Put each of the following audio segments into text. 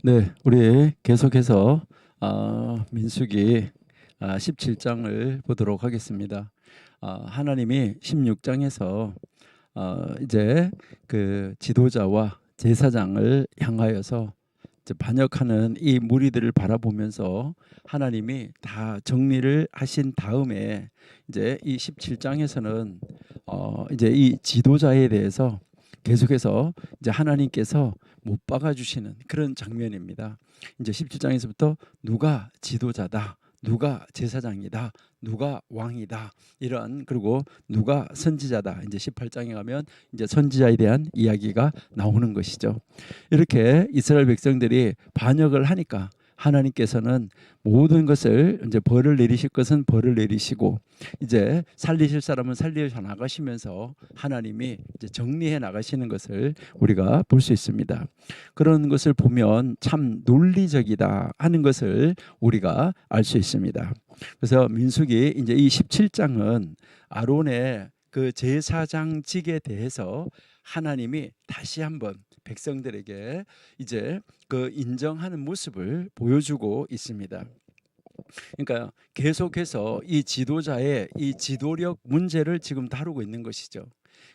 네, 우리 계속해서 민수기 17장을 보도록 하겠습니다. 하나님이 16장에서 이제 그 지도자와 제사장을 향하여서 이제 반역하는 이 무리들을 바라보면서 하나님이 다 정리를 하신 다음에 이제 이 17장에서는 이제 이 지도자에 대해서 계속해서 이제 하나님께서 못 박아 주시는 그런 장면입니다. 이제 17장에서부터 누가 지도자다, 누가 제사장이다, 누가 왕이다, 이런, 그리고 누가 선지자다. 이제 18장에 가면 이제 선지자에 대한 이야기가 나오는 것이죠. 이렇게 이스라엘 백성들이 반역을 하니까 하나님께서는 모든 것을 이제 벌을 내리실 것은 벌을 내리시고 이제 살리실 사람은 살리셔 나가시면서 하나님이 이제 정리해 나가시는 것을 우리가 볼 수 있습니다. 그런 것을 보면 참 논리적이다 하는 것을 우리가 알 수 있습니다. 그래서 민수기 이제 이 17장은 아론의 그 제사장직에 대해서 하나님이 다시 한번 백성들에게 이제 그 인정하는 모습을 보여주고 있습니다. 그러니까 계속해서 이 지도자의 이 지도력 문제를 지금 다루고 있는 것이죠.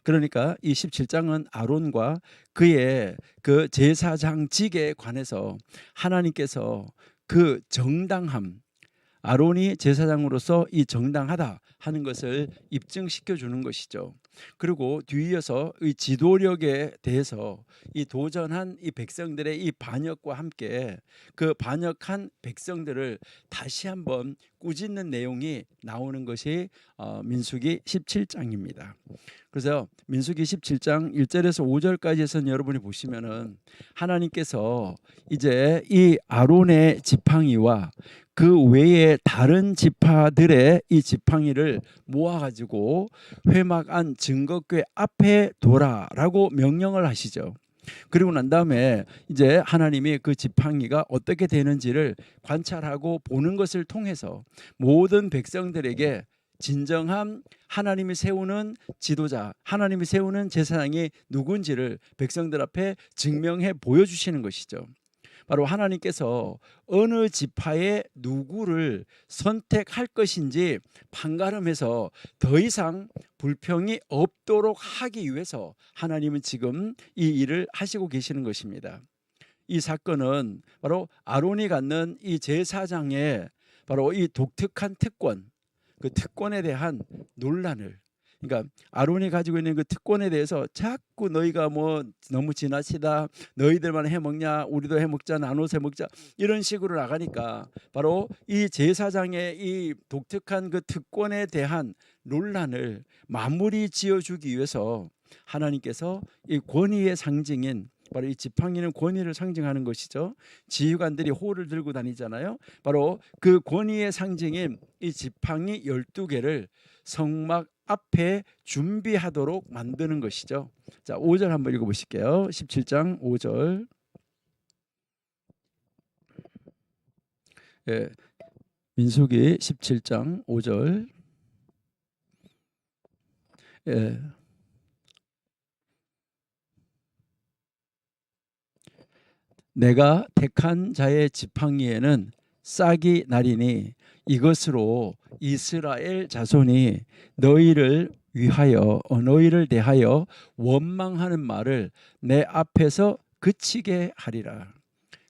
그러니까 이 17장은 아론과 그의 그 제사장직에 관해서 하나님께서 그 정당함, 아론이 제사장으로서 이 정당하다 하는 것을 입증시켜 주는 것이죠. 그리고 뒤이어서 이 지도력에 대해서 이 도전한 이 백성들의 이 반역과 함께 그 반역한 백성들을 다시 한번 꾸짖는 내용이 나오는 것이 민수기 17장입니다. 그래서 민수기 17장 1절에서 5절까지에서는 여러분이 보시면은 하나님께서 이제 이 아론의 지팡이와 그 외에 다른 지파들의 이 지팡이를 모아가지고 회막 안 증거궤 앞에 둬라라고 명령을 하시죠. 그리고 난 다음에 이제 하나님이 그 지팡이가 어떻게 되는지를 관찰하고 보는 것을 통해서 모든 백성들에게 진정한 하나님이 세우는 지도자, 하나님이 세우는 제사장이 누군지를 백성들 앞에 증명해 보여주시는 것이죠. 바로 하나님께서 어느 지파의 누구를 선택할 것인지 판가름해서 더 이상 불평이 없도록 하기 위해서 하나님은 지금 이 일을 하시고 계시는 것입니다. 이 사건은 바로 아론이 갖는 이 제사장의 바로 이 독특한 특권, 그 특권에 대한 논란을, 그러니까 아론이 가지고 있는 그 특권에 대해서 자꾸 너희가 뭐 너무 지나치다, 너희들만 해먹냐, 우리도 해먹자, 나눠서 해먹자, 이런 식으로 나가니까 바로 이 제사장의 이 독특한 그 특권에 대한 논란을 마무리 지어주기 위해서 하나님께서 이 권위의 상징인 바로 이 지팡이는 권위를 상징하는 것이죠. 지휘관들이 호를 들고 다니잖아요. 바로 그 권위의 상징인 이 지팡이 12개를 성막 앞에 준비하도록 만드는 것이죠. 자, 5절 한번 읽어보실게요. 17장 5절. 예, 민수기 17장 5절. 예. 내가 택한 자의 지팡이에는 싹이 나리니 이것으로 이스라엘 자손이 너희를 위하여 너희를 대하여 원망하는 말을 내 앞에서 그치게 하리라.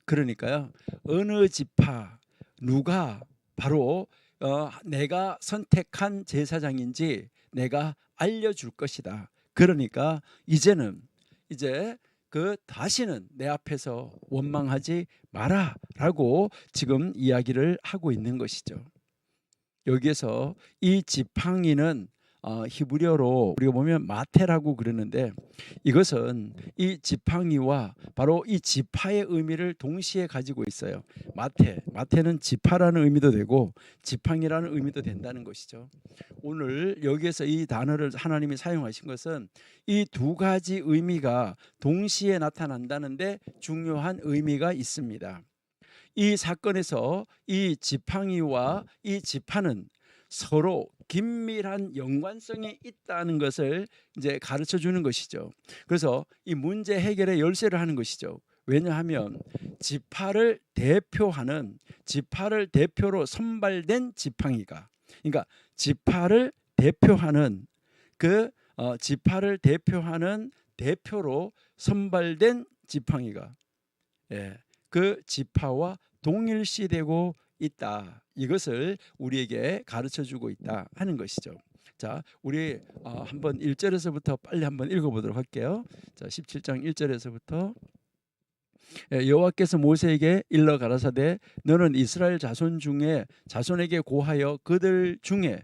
그러니까요, 어느 지파 누가 바로 내가 선택한 제사장인지 내가 알려줄 것이다. 그러니까 이제는 이제 그 다시는 내 앞에서 원망하지 마라라고 지금 이야기를 하고 있는 것이죠. 여기에서 이 지팡이는 히브리어로 우리가 보면 마테라고 그러는데, 이것은 이 지팡이와 바로 이 지파의 의미를 동시에 가지고 있어요. 마테는 지파라는 의미도 되고 지팡이라는 의미도 된다는 것이죠. 오늘 여기에서 이 단어를 하나님이 사용하신 것은 이 두 가지 의미가 동시에 나타난다는데 중요한 의미가 있습니다. 이 사건에서 이 지팡이와 이 지파는 서로 긴밀한 연관성이 있다는 것을 이제 가르쳐 주는 것이죠. 그래서 이 문제 해결의 열쇠를 하는 것이죠. 왜냐하면 지파를 대표로 선발된 지팡이가, 그러니까 지파를 대표하는 지파를 대표하는 대표로 선발된 지팡이가, 예, 그 지파와 동일시되고 있다. 이것을 우리에게 가르쳐주고 있다 하는 것이죠. 자, 우리 한번 1절에서부터 빨리 한번 읽어보도록 할게요. 자, 17장 1절에서부터 여호와께서 모세에게 일러 가라사대 너는 이스라엘 자손에게 고하여 그들 중에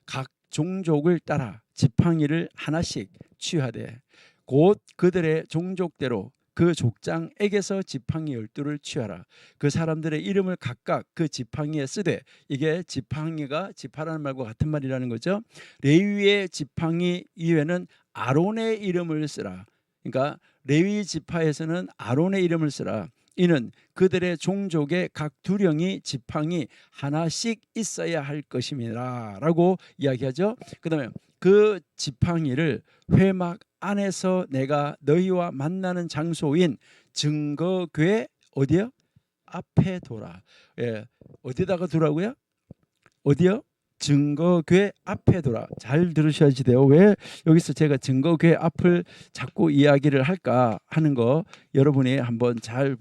각 종족을 따라 지팡이를 하나씩 취하되 곧 그들의 종족대로 그 족장에게서 지팡이 12를 취하라. 그 사람들의 이름을 각각 그 지팡이에 쓰되, 이게 지파라는 말과 같은 말이라는 거죠. 레위의 지팡이 이외에는 아론의 이름을 쓰라. 그러니까 레위 지파에서는 아론의 이름을 쓰라. 이는 그들의 종족의 각 두령이 지팡이 하나씩 있어야 할 것임이라 라고 이야기하죠. 그 다음에 그 지팡이를 회막 안에서 내가 너희와 만나는 장소인 증거궤 어디요? 앞에 둬라. 예, 어디다가 두라고요? 어디요? 증거궤 앞에 둬라. 잘 들으셔야지 돼요. 왜 여기서 제가 증거궤 앞을 자꾸 이야기를 할까 하는 거 여러분이 한번 잘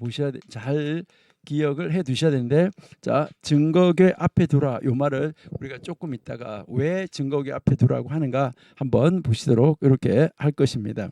기억을 해 두셔야 되는데, 자, 증거궤 앞에 두라. 요 말을 우리가 조금 있다가 왜 증거궤 앞에 두라고 하는가 한번 보시도록 이렇게 할 것입니다.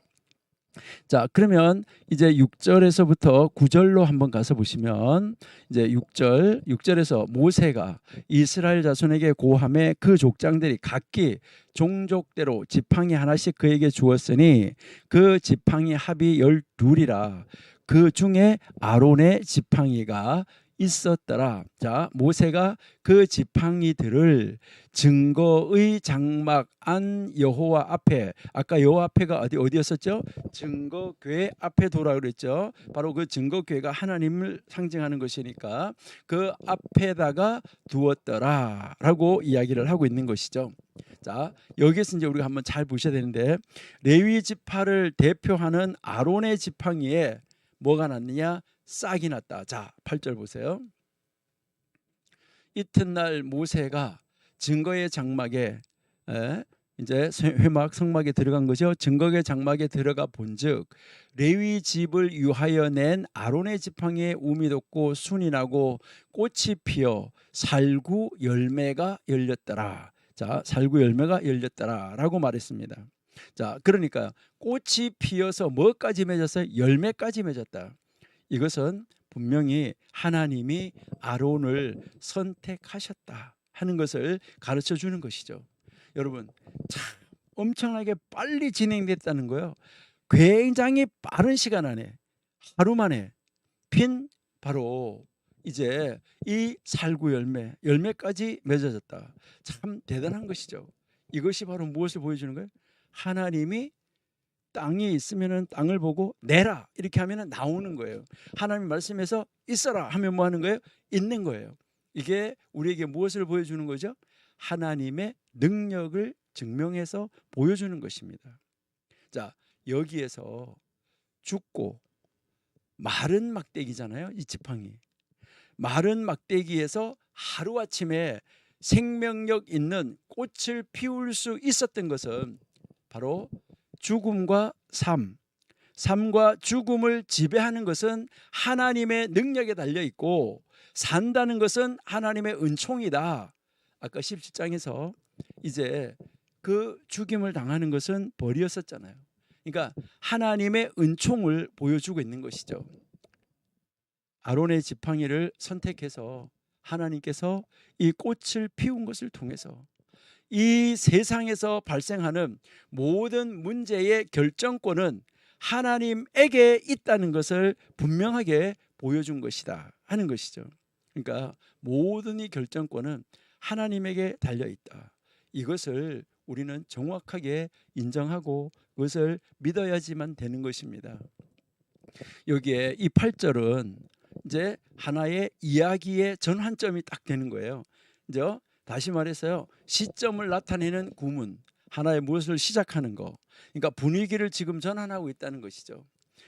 자, 그러면 이제 6절에서부터 9절로 한번 가서 보시면, 이제 6절에서 모세가 이스라엘 자손에게 고함에 그 족장들이 각기 종족대로 지팡이 하나씩 그에게 주었으니 그 지팡이 합이 12이라. 그 중에 아론의 지팡이가 있었더라. 자, 모세가 그 지팡이들을 증거의 장막 안 여호와 앞에, 아까 여호와 앞에가 어디였었죠? 증거궤 앞에 두라 그랬죠. 바로 그 증거궤가 하나님을 상징하는 것이니까 그 앞에다가 두었더라라고 이야기를 하고 있는 것이죠. 자, 여기에서 이제 우리가 한번 잘 보셔야 되는데, 레위 지파를 대표하는 아론의 지팡이에 뭐가 났느냐? 싹이 났다. 자, 8절 보세요. 이튿날 모세가 증거의 장막에 이제 회막 성막에 들어간 거죠. 증거의 장막에 들어가 본즉 레위 집을 유하여 낸 아론의 지팡이에 움이 돋고 순이 나고 꽃이 피어 살구 열매가 열렸더라. 자, 살구 열매가 열렸더라라고 말했습니다. 자, 그러니까 꽃이 피어서 뭐까지 맺었어요? 열매까지 맺었다. 이것은 분명히 하나님이 아론을 선택하셨다 하는 것을 가르쳐 주는 것이죠. 여러분, 참 엄청나게 빨리 진행됐다는 거예요. 굉장히 빠른 시간 안에, 하루 만에 핀 바로 이제 이 살구 열매까지 맺어졌다. 참 대단한 것이죠. 이것이 바로 무엇을 보여주는 거예요? 하나님이 땅이 있으면은 땅을 보고 내라 이렇게 하면은 나오는 거예요. 하나님 말씀에서 있어라 하면 뭐 하는 거예요? 있는 거예요. 이게 우리에게 무엇을 보여주는 거죠? 하나님의 능력을 증명해서 보여주는 것입니다. 자, 여기에서 죽고 마른 막대기잖아요. 이 지팡이. 마른 막대기에서 하루아침에 생명력 있는 꽃을 피울 수 있었던 것은 바로 죽음과 삶과 죽음을 지배하는 것은 하나님의 능력에 달려 있고 산다는 것은 하나님의 은총이다. 아까 17장에서 이제 그 죽임을 당하는 것은 벌이었었잖아요. 그러니까 하나님의 은총을 보여주고 있는 것이죠. 아론의 지팡이를 선택해서 하나님께서 이 꽃을 피운 것을 통해서 이 세상에서 발생하는 모든 문제의 결정권은 하나님에게 있다는 것을 분명하게 보여준 것이다 하는 것이죠. 그러니까 모든 이 결정권은 하나님에게 달려있다. 이것을 우리는 정확하게 인정하고 그것을 믿어야지만 되는 것입니다. 여기에 이 8절은 이제 하나의 이야기의 전환점이 딱 되는 거예요. 이제 다시 말해서요, 시점을 나타내는 구문, 하나의 무엇을 시작하는 거, 그러니까 분위기를 지금 전환하고 있다는 것이죠.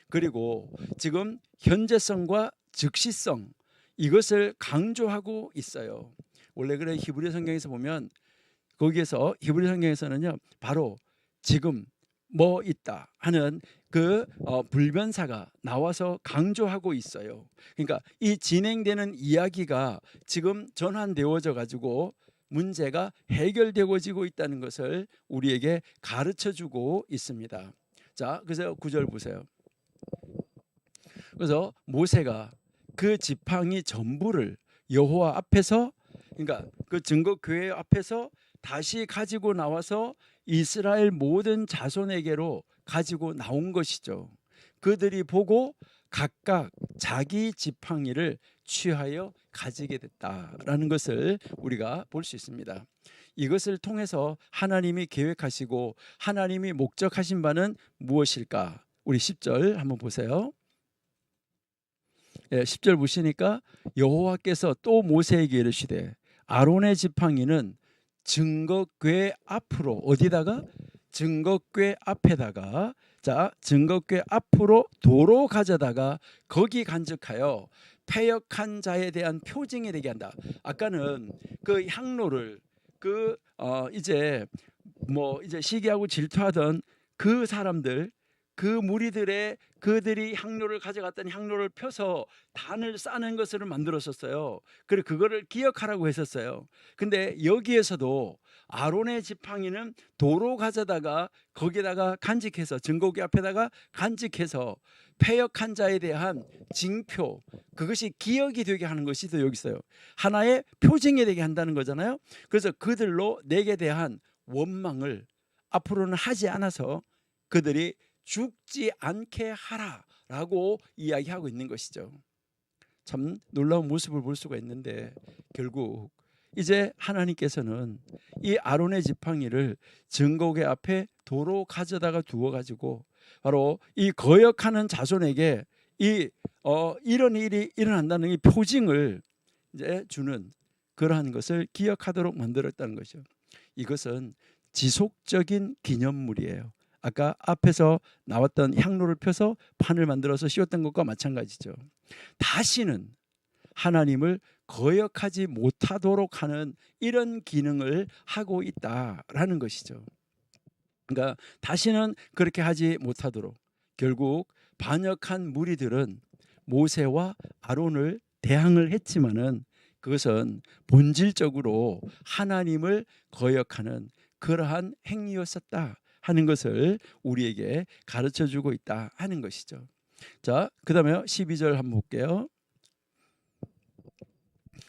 그리고 지금 현재성과 즉시성, 이것을 강조하고 있어요. 원래 그래 히브리 성경에서 보면 거기에서 히브리 성경에서는요 바로 지금 뭐 있다 하는 그 불변사가 나와서 강조하고 있어요. 그러니까 이 진행되는 이야기가 지금 전환되어져 가지고 문제가 해결되어지고 있다는 것을 우리에게 가르쳐주고 있습니다. 자, 그래서 9절 보세요. 그래서 모세가 그 지팡이 전부를 여호와 앞에서, 그러니까 그 증거 교회 앞에서 다시 가지고 나와서 이스라엘 모든 자손에게로 가지고 나온 것이죠. 그들이 보고 각각 자기 지팡이를 취하여 가지게 됐다라는 것을 우리가 볼 수 있습니다. 이것을 통해서 하나님이 계획하시고 하나님이 목적하신 바는 무엇일까? 우리 10절 한번 보세요. 10절 보시니까 여호와께서 또 모세에게 이르시되 아론의 지팡이는 증거궤 앞으로, 어디다가? 증거궤 앞에다가, 자, 증거궤 앞으로 도로 가져다가 거기 간직하여 패역한 자에 대한 표징이 되게 한다. 아까는 그 향로를 이제 시기하고 질투하던 그 사람들, 그 무리들의 그들이 향로를 가져갔던 향로를 펴서 단을 싸는 것으로 만들었었어요. 그래 그거를 기억하라고 했었어요. 근데 여기에서도 아론의 지팡이는 도로 가져다가 거기다가 간직해서 증거궤 앞에다가 간직해서 패역한 자에 대한 징표, 그것이 기억이 되게 하는 것이 또 여기 있어요. 하나의 표징이 되게 한다는 거잖아요. 그래서 그들로 내게 대한 원망을 앞으로는 하지 않아서 그들이 죽지 않게 하라라고 이야기하고 있는 것이죠. 참 놀라운 모습을 볼 수가 있는데 결국 이제 하나님께서는 이 아론의 지팡이를 증거궤 앞에 도로 가져다가 두어 가지고 바로 이 거역하는 자손에게 이런 일이 일어난다는 이 표징을 이제 주는 그러한 것을 기억하도록 만들었다는 것이죠. 이것은 지속적인 기념물이에요. 아까 앞에서 나왔던 향로를 펴서 판을 만들어서 씌웠던 것과 마찬가지죠. 다시는 하나님을 거역하지 못하도록 하는 이런 기능을 하고 있다라는 것이죠. 그러니까 다시는 그렇게 하지 못하도록 결국 반역한 무리들은 모세와 아론을 대항을 했지만은 그것은 본질적으로 하나님을 거역하는 그러한 행위였었다 하는 것을 우리에게 가르쳐주고 있다 하는 것이죠. 자, 그 다음에 12절 한번 볼게요.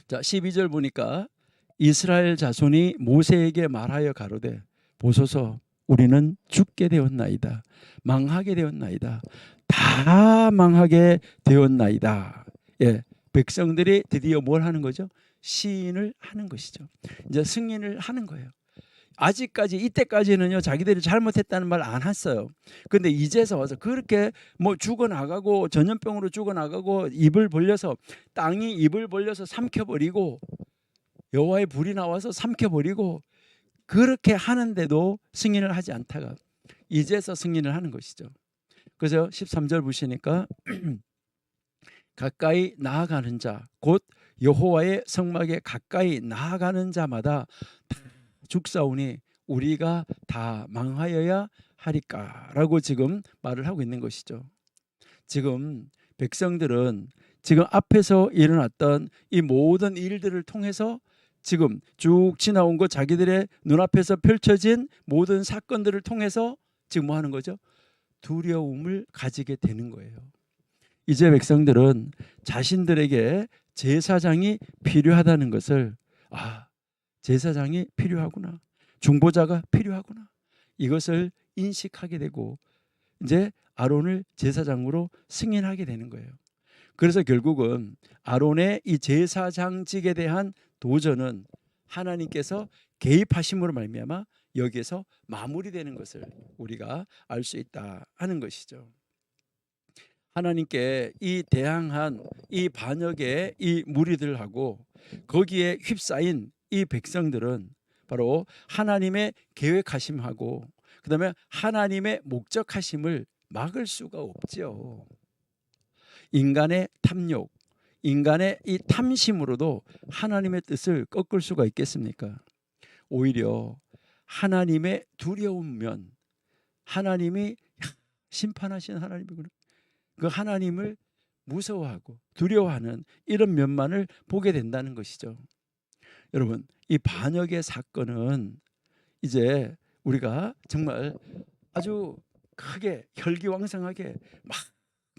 자, 12절 보니까 이스라엘 자손이 모세에게 말하여 가로되 보소서 우리는 죽게 되었나이다. 망하게 되었나이다. 다 망하게 되었나이다. 예, 백성들이 드디어 뭘 하는 거죠? 시인을 하는 것이죠. 이제 승인을 하는 거예요. 아직까지 이때까지는요 자기들이 잘못했다는 말 안 했어요. 근데 이제서 와서 그렇게 뭐 죽어나가고 전염병으로 죽어나가고 입을 벌려서 땅이 입을 벌려서 삼켜버리고 여호와의 불이 나와서 삼켜버리고 그렇게 하는데도 승인을 하지 않다가 이제서 승인을 하는 것이죠. 그래서 13절 보시니까 가까이 나아가는 자 곧 여호와의 성막에 가까이 나아가는 자마다 다 죽사오니 우리가 다 망하여야 하리까라고 지금 말을 하고 있는 것이죠. 지금 백성들은 지금 앞에서 일어났던 이 모든 일들을 통해서 지금 쭉 지나온 것 자기들의 눈앞에서 펼쳐진 모든 사건들을 통해서 지금 뭐 하는 거죠? 두려움을 가지게 되는 거예요. 이제 백성들은 자신들에게 제사장이 필요하다는 것을 제사장이 필요하구나. 중보자가 필요하구나. 이것을 인식하게 되고 이제 아론을 제사장으로 승인하게 되는 거예요. 그래서 결국은 아론의 이 제사장직에 대한 도전은 하나님께서 개입하심으로 말미암아 여기에서 마무리되는 것을 우리가 알 수 있다 하는 것이죠. 하나님께 이 대항한 이 반역의 이 무리들하고 거기에 휩싸인 이 백성들은 바로 하나님의 계획하심하고 그다음에 하나님의 목적하심을 막을 수가 없지요. 인간의 탐욕, 인간의 이 탐심으로도 하나님의 뜻을 꺾을 수가 있겠습니까? 오히려 하나님의 두려움면 하나님이 심판하신 하나님이구나. 그 하나님을 무서워하고 두려워하는 이런 면만을 보게 된다는 것이죠. 여러분, 이 반역의 사건은 이제 우리가 정말 아주 크게 혈기왕성하게 막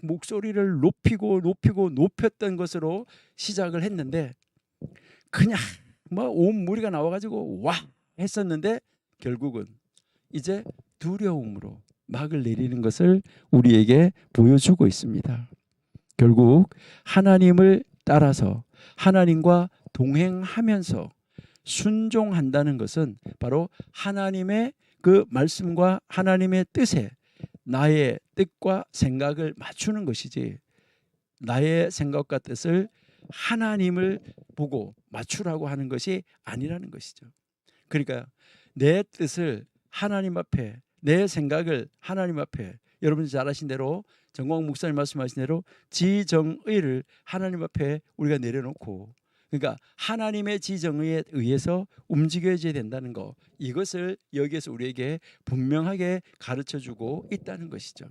목소리를 높였던 것으로 시작을 했는데 그냥 뭐 온 무리가 나와가지고 와 했었는데 결국은 이제 두려움으로 막을 내리는 것을 우리에게 보여주고 있습니다. 결국 하나님을 따라서 하나님과 동행하면서 순종한다는 것은 바로 하나님의 그 말씀과 하나님의 뜻에 나의 뜻과 생각을 맞추는 것이지, 나의 생각과 뜻을 하나님을 보고 맞추라고 하는 것이 아니라는 것이죠. 그러니까 내 뜻을 하나님 앞에, 내 생각을 하나님 앞에, 여러분이 잘 아신 대로 정광 목사님 말씀하신 대로 지정의를 하나님 앞에 우리가 내려놓고, 그러니까 하나님의 지정의에 의해서 움직여져야 된다는 거, 이것을 여기에서 우리에게 분명하게 가르쳐주고 있다는 것이죠.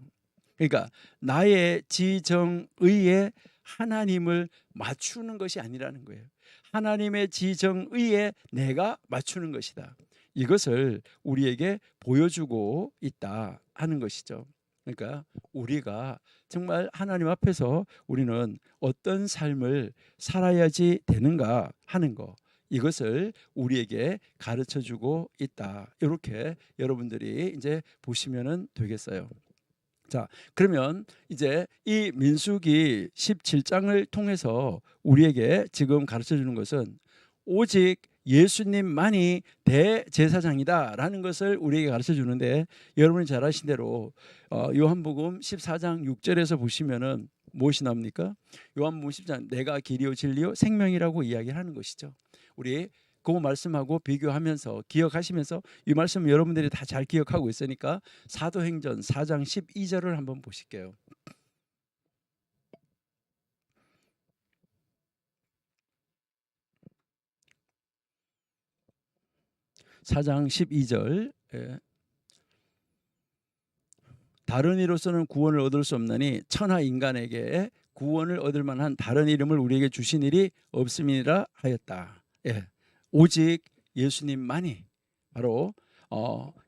그러니까 나의 지정의에 하나님을 맞추는 것이 아니라는 거예요. 하나님의 지정의에 내가 맞추는 것이다. 이것을 우리에게 보여주고 있다 하는 것이죠. 그러니까 우리가 정말 하나님 앞에서 우리는 어떤 삶을 살아야지 되는가 하는 거, 이것을 우리에게 가르쳐주고 있다. 이렇게 여러분들이 이제 보시면 되겠어요. 자, 그러면 이제 이 민수기 17장을 통해서 우리에게 지금 가르쳐 주는 것은 오직 예수님만이 대제사장이다라는 것을 우리에게 가르쳐 주는데, 여러분이 잘 아신 대로 요한복음 14장 6절에서 보시면은 무엇이 나옵니까? 요한복음 10장 내가 길이요 진리요 생명이라고 이야기하는 것이죠. 우리 그 말씀하고 비교하면서 기억하시면서, 이 말씀 여러분들이 다 잘 기억하고 있으니까 사도행전 4장 12절을 한번 보실게요. 사장 12절. 다른 이로서는 구원을 얻을 수 없나니 천하 인간에게 구원을 얻을 만한 다른 이름을 우리에게 주신 일이 없음이라 하였다. 오직 예수님만이 바로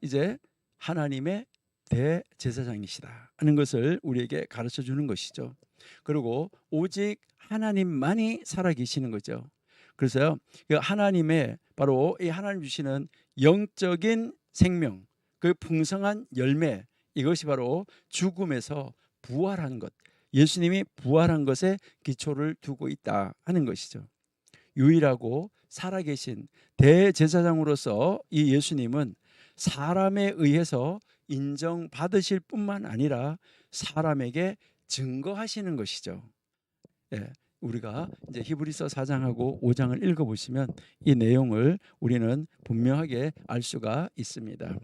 이제 하나님의 대제사장이시다 하는 것을 우리에게 가르쳐 주는 것이죠. 그리고 오직 하나님만이 살아계시는 거죠. 그래서요, 하나님의 바로 이 하나님 주시는 영적인 생명, 그 풍성한 열매, 이것이 바로 죽음에서 부활한 것, 예수님이 부활한 것에 기초를 두고 있다 하는 것이죠. 유일하고 살아계신 대제사장으로서 이 예수님은 사람에 의해서 인정받으실 뿐만 아니라 사람에게 증거하시는 것이죠. 우리가 이제 히브리서 4장하고 5장을 읽어보시면 이 내용을 우리는 분명하게 알 수가 있습니다.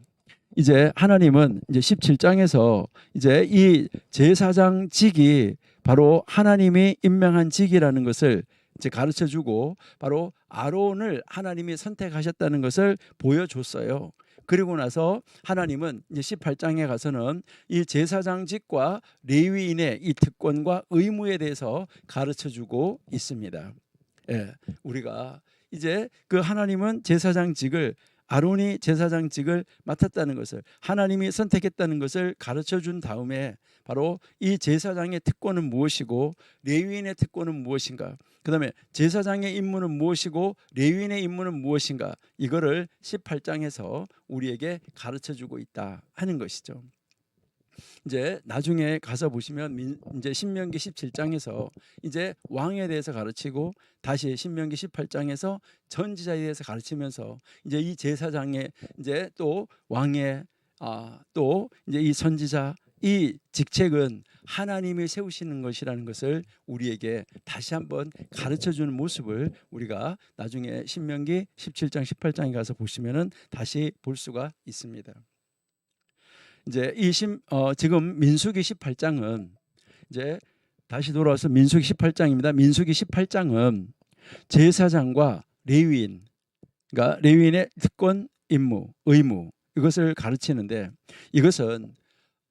이제 하나님은 이제 17장에서 이제 이 제사장직이 바로 하나님이 임명한 직이라는 것을 이제 가르쳐 주고, 바로 아론을 하나님이 선택하셨다는 것을 보여줬어요. 그리고 나서 하나님은 이제 18장에 가서는 이 제사장직과 레위인의 이 특권과 의무에 대해서 가르쳐 주고 있습니다. 우리가 이제 그 하나님은 제사장직을, 아론이 제사장직을 맡았다는 것을, 하나님이 선택했다는 것을 가르쳐 준 다음에 바로 이 제사장의 특권은 무엇이고 레위인의 특권은 무엇인가, 그 다음에 제사장의 임무는 무엇이고 레위인의 임무는 무엇인가, 이거를 18장에서 우리에게 가르쳐 주고 있다 하는 것이죠. 이제 나중에 가서 보시면 이제 신명기 17장에서 이제 왕에 대해서 가르치고, 다시 신명기 18장에서 전지자에 대해서 가르치면서 이제 이 제사장의 이제 또 왕의 또 이제 이 선지자, 이 직책은 하나님이 세우시는 것이라는 것을 우리에게 다시 한번 가르쳐 주는 모습을 우리가 나중에 신명기 17장 18장에 가서 보시면은 다시 볼 수가 있습니다. 이제 지금 민수기 18장은 이제 다시 돌아와서 민수기 18장입니다. 민수기 18장은 제사장과 레위인, 그러니까 레위인의 특권, 임무, 의무 이것을 가르치는데, 이것은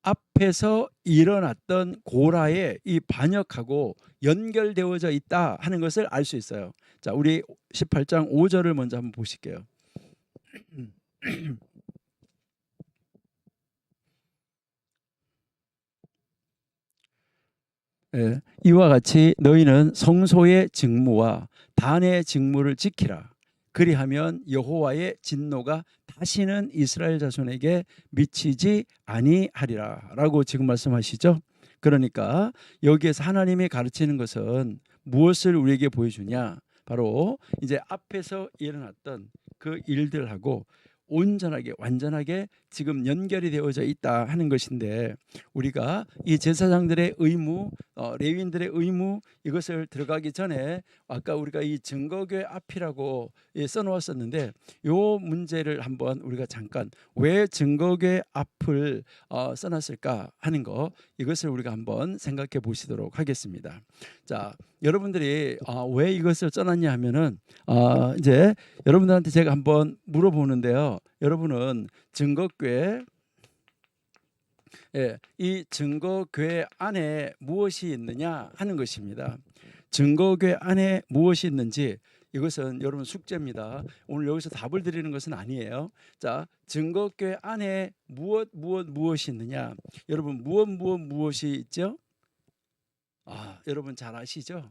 앞에서 일어났던 고라에 이 반역하고 연결되어져 있다 하는 것을 알 수 있어요. 자, 우리 18장 5절을 먼저 한번 보실게요. 예, 이와 같이 너희는 성소의 직무와 단의 직무를 지키라. 그리하면 여호와의 진노가 다시는 이스라엘 자손에게 미치지 아니하리라라고 지금 말씀하시죠. 그러니까 여기에서 하나님이 가르치는 것은 무엇을 우리에게 보여주냐? 바로 이제 앞에서 일어났던 그 일들하고 온전하게 완전하게 지금 연결이 되어져 있다 하는 것인데, 우리가 이 제사장들의 의무, 레위인들의 의무, 이것을 들어가기 전에 아까 우리가 이 증거궤 앞이라고 써놓았었는데, 요 문제를 한번 우리가 잠깐 왜 증거궤 앞을 써놨을까 하는 거, 이것을 우리가 한번 생각해 보시도록 하겠습니다. 자, 여러분들이 왜 이것을 써놨냐 하면은 이제 여러분들한테 제가 한번 물어보는데요. 여러분은 증거궤, 예, 이 증거궤 안에 무엇이 있느냐 하는 것입니다. 증거궤 안에 무엇이 있는지, 이것은 여러분 숙제입니다. 오늘 여기서 답을 드리는 것은 아니에요. 자, 증거궤 안에 무엇이 있느냐? 여러분 무엇이 있죠? 여러분 잘 아시죠?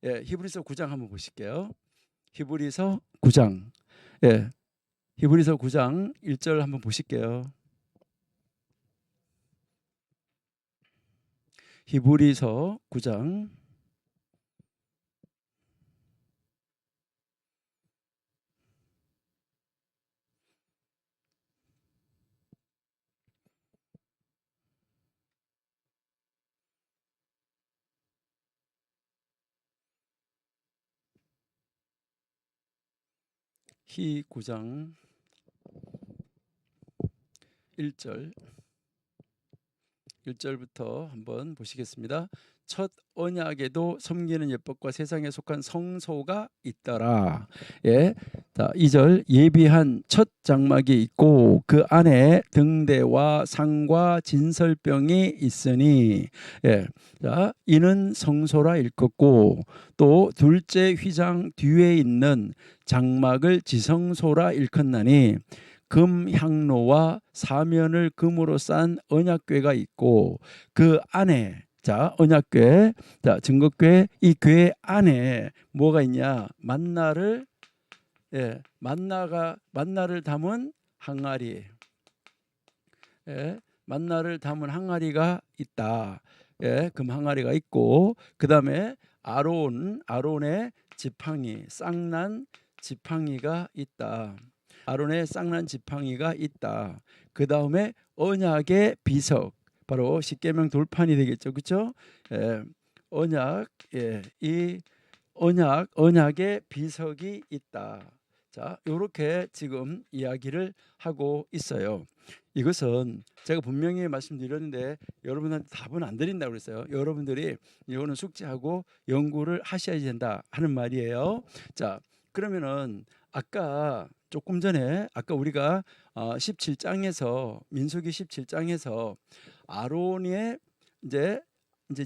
예, 히브리서 9장 한번 보실게요. 히브리서 9장. 예. 히브리서 9장 1절 한번 보실게요. 히브리서 9장 히 9장 1절부터 한번 보시겠습니다. 첫 언약에도 섬기는 예법과 세상에 속한 성소가 있더라. 예. 자, 2절 예비한 첫 장막이 있고 그 안에 등대와 상과 진설병이 있으니, 예. 자, 이는 성소라 일컫고, 또 둘째 휘장 뒤에 있는 장막을 지성소라 일컫나니, 금 향로와 사면을 금으로 싼 언약궤가 있고 그 안에, 자, 언약궤, 자, 증거궤, 이 궤 안에 뭐가 있냐? 만나를, 예, 만나를 담은 항아리, 예, 만나를 담은 항아리가 있다. 예, 금 항아리가 있고, 그 다음에 아론의 지팡이, 쌍난 지팡이가 있다. 아론의 쌍난 지팡이가 있다. 그 다음에 언약의 비석, 바로 십계명 돌판이 되겠죠, 그렇죠? 예, 이 언약의 비석이 있다. 자, 이렇게 지금 이야기를 하고 있어요. 이것은 제가 분명히 말씀드렸는데 여러분한테 답은 안 드린다고 그랬어요. 여러분들이 이거는 숙지하고 연구를 하셔야 된다 하는 말이에요. 자, 그러면은 아까 조금 전에 아까 우리가 17장에서 민수기 17장에서 아론의 이제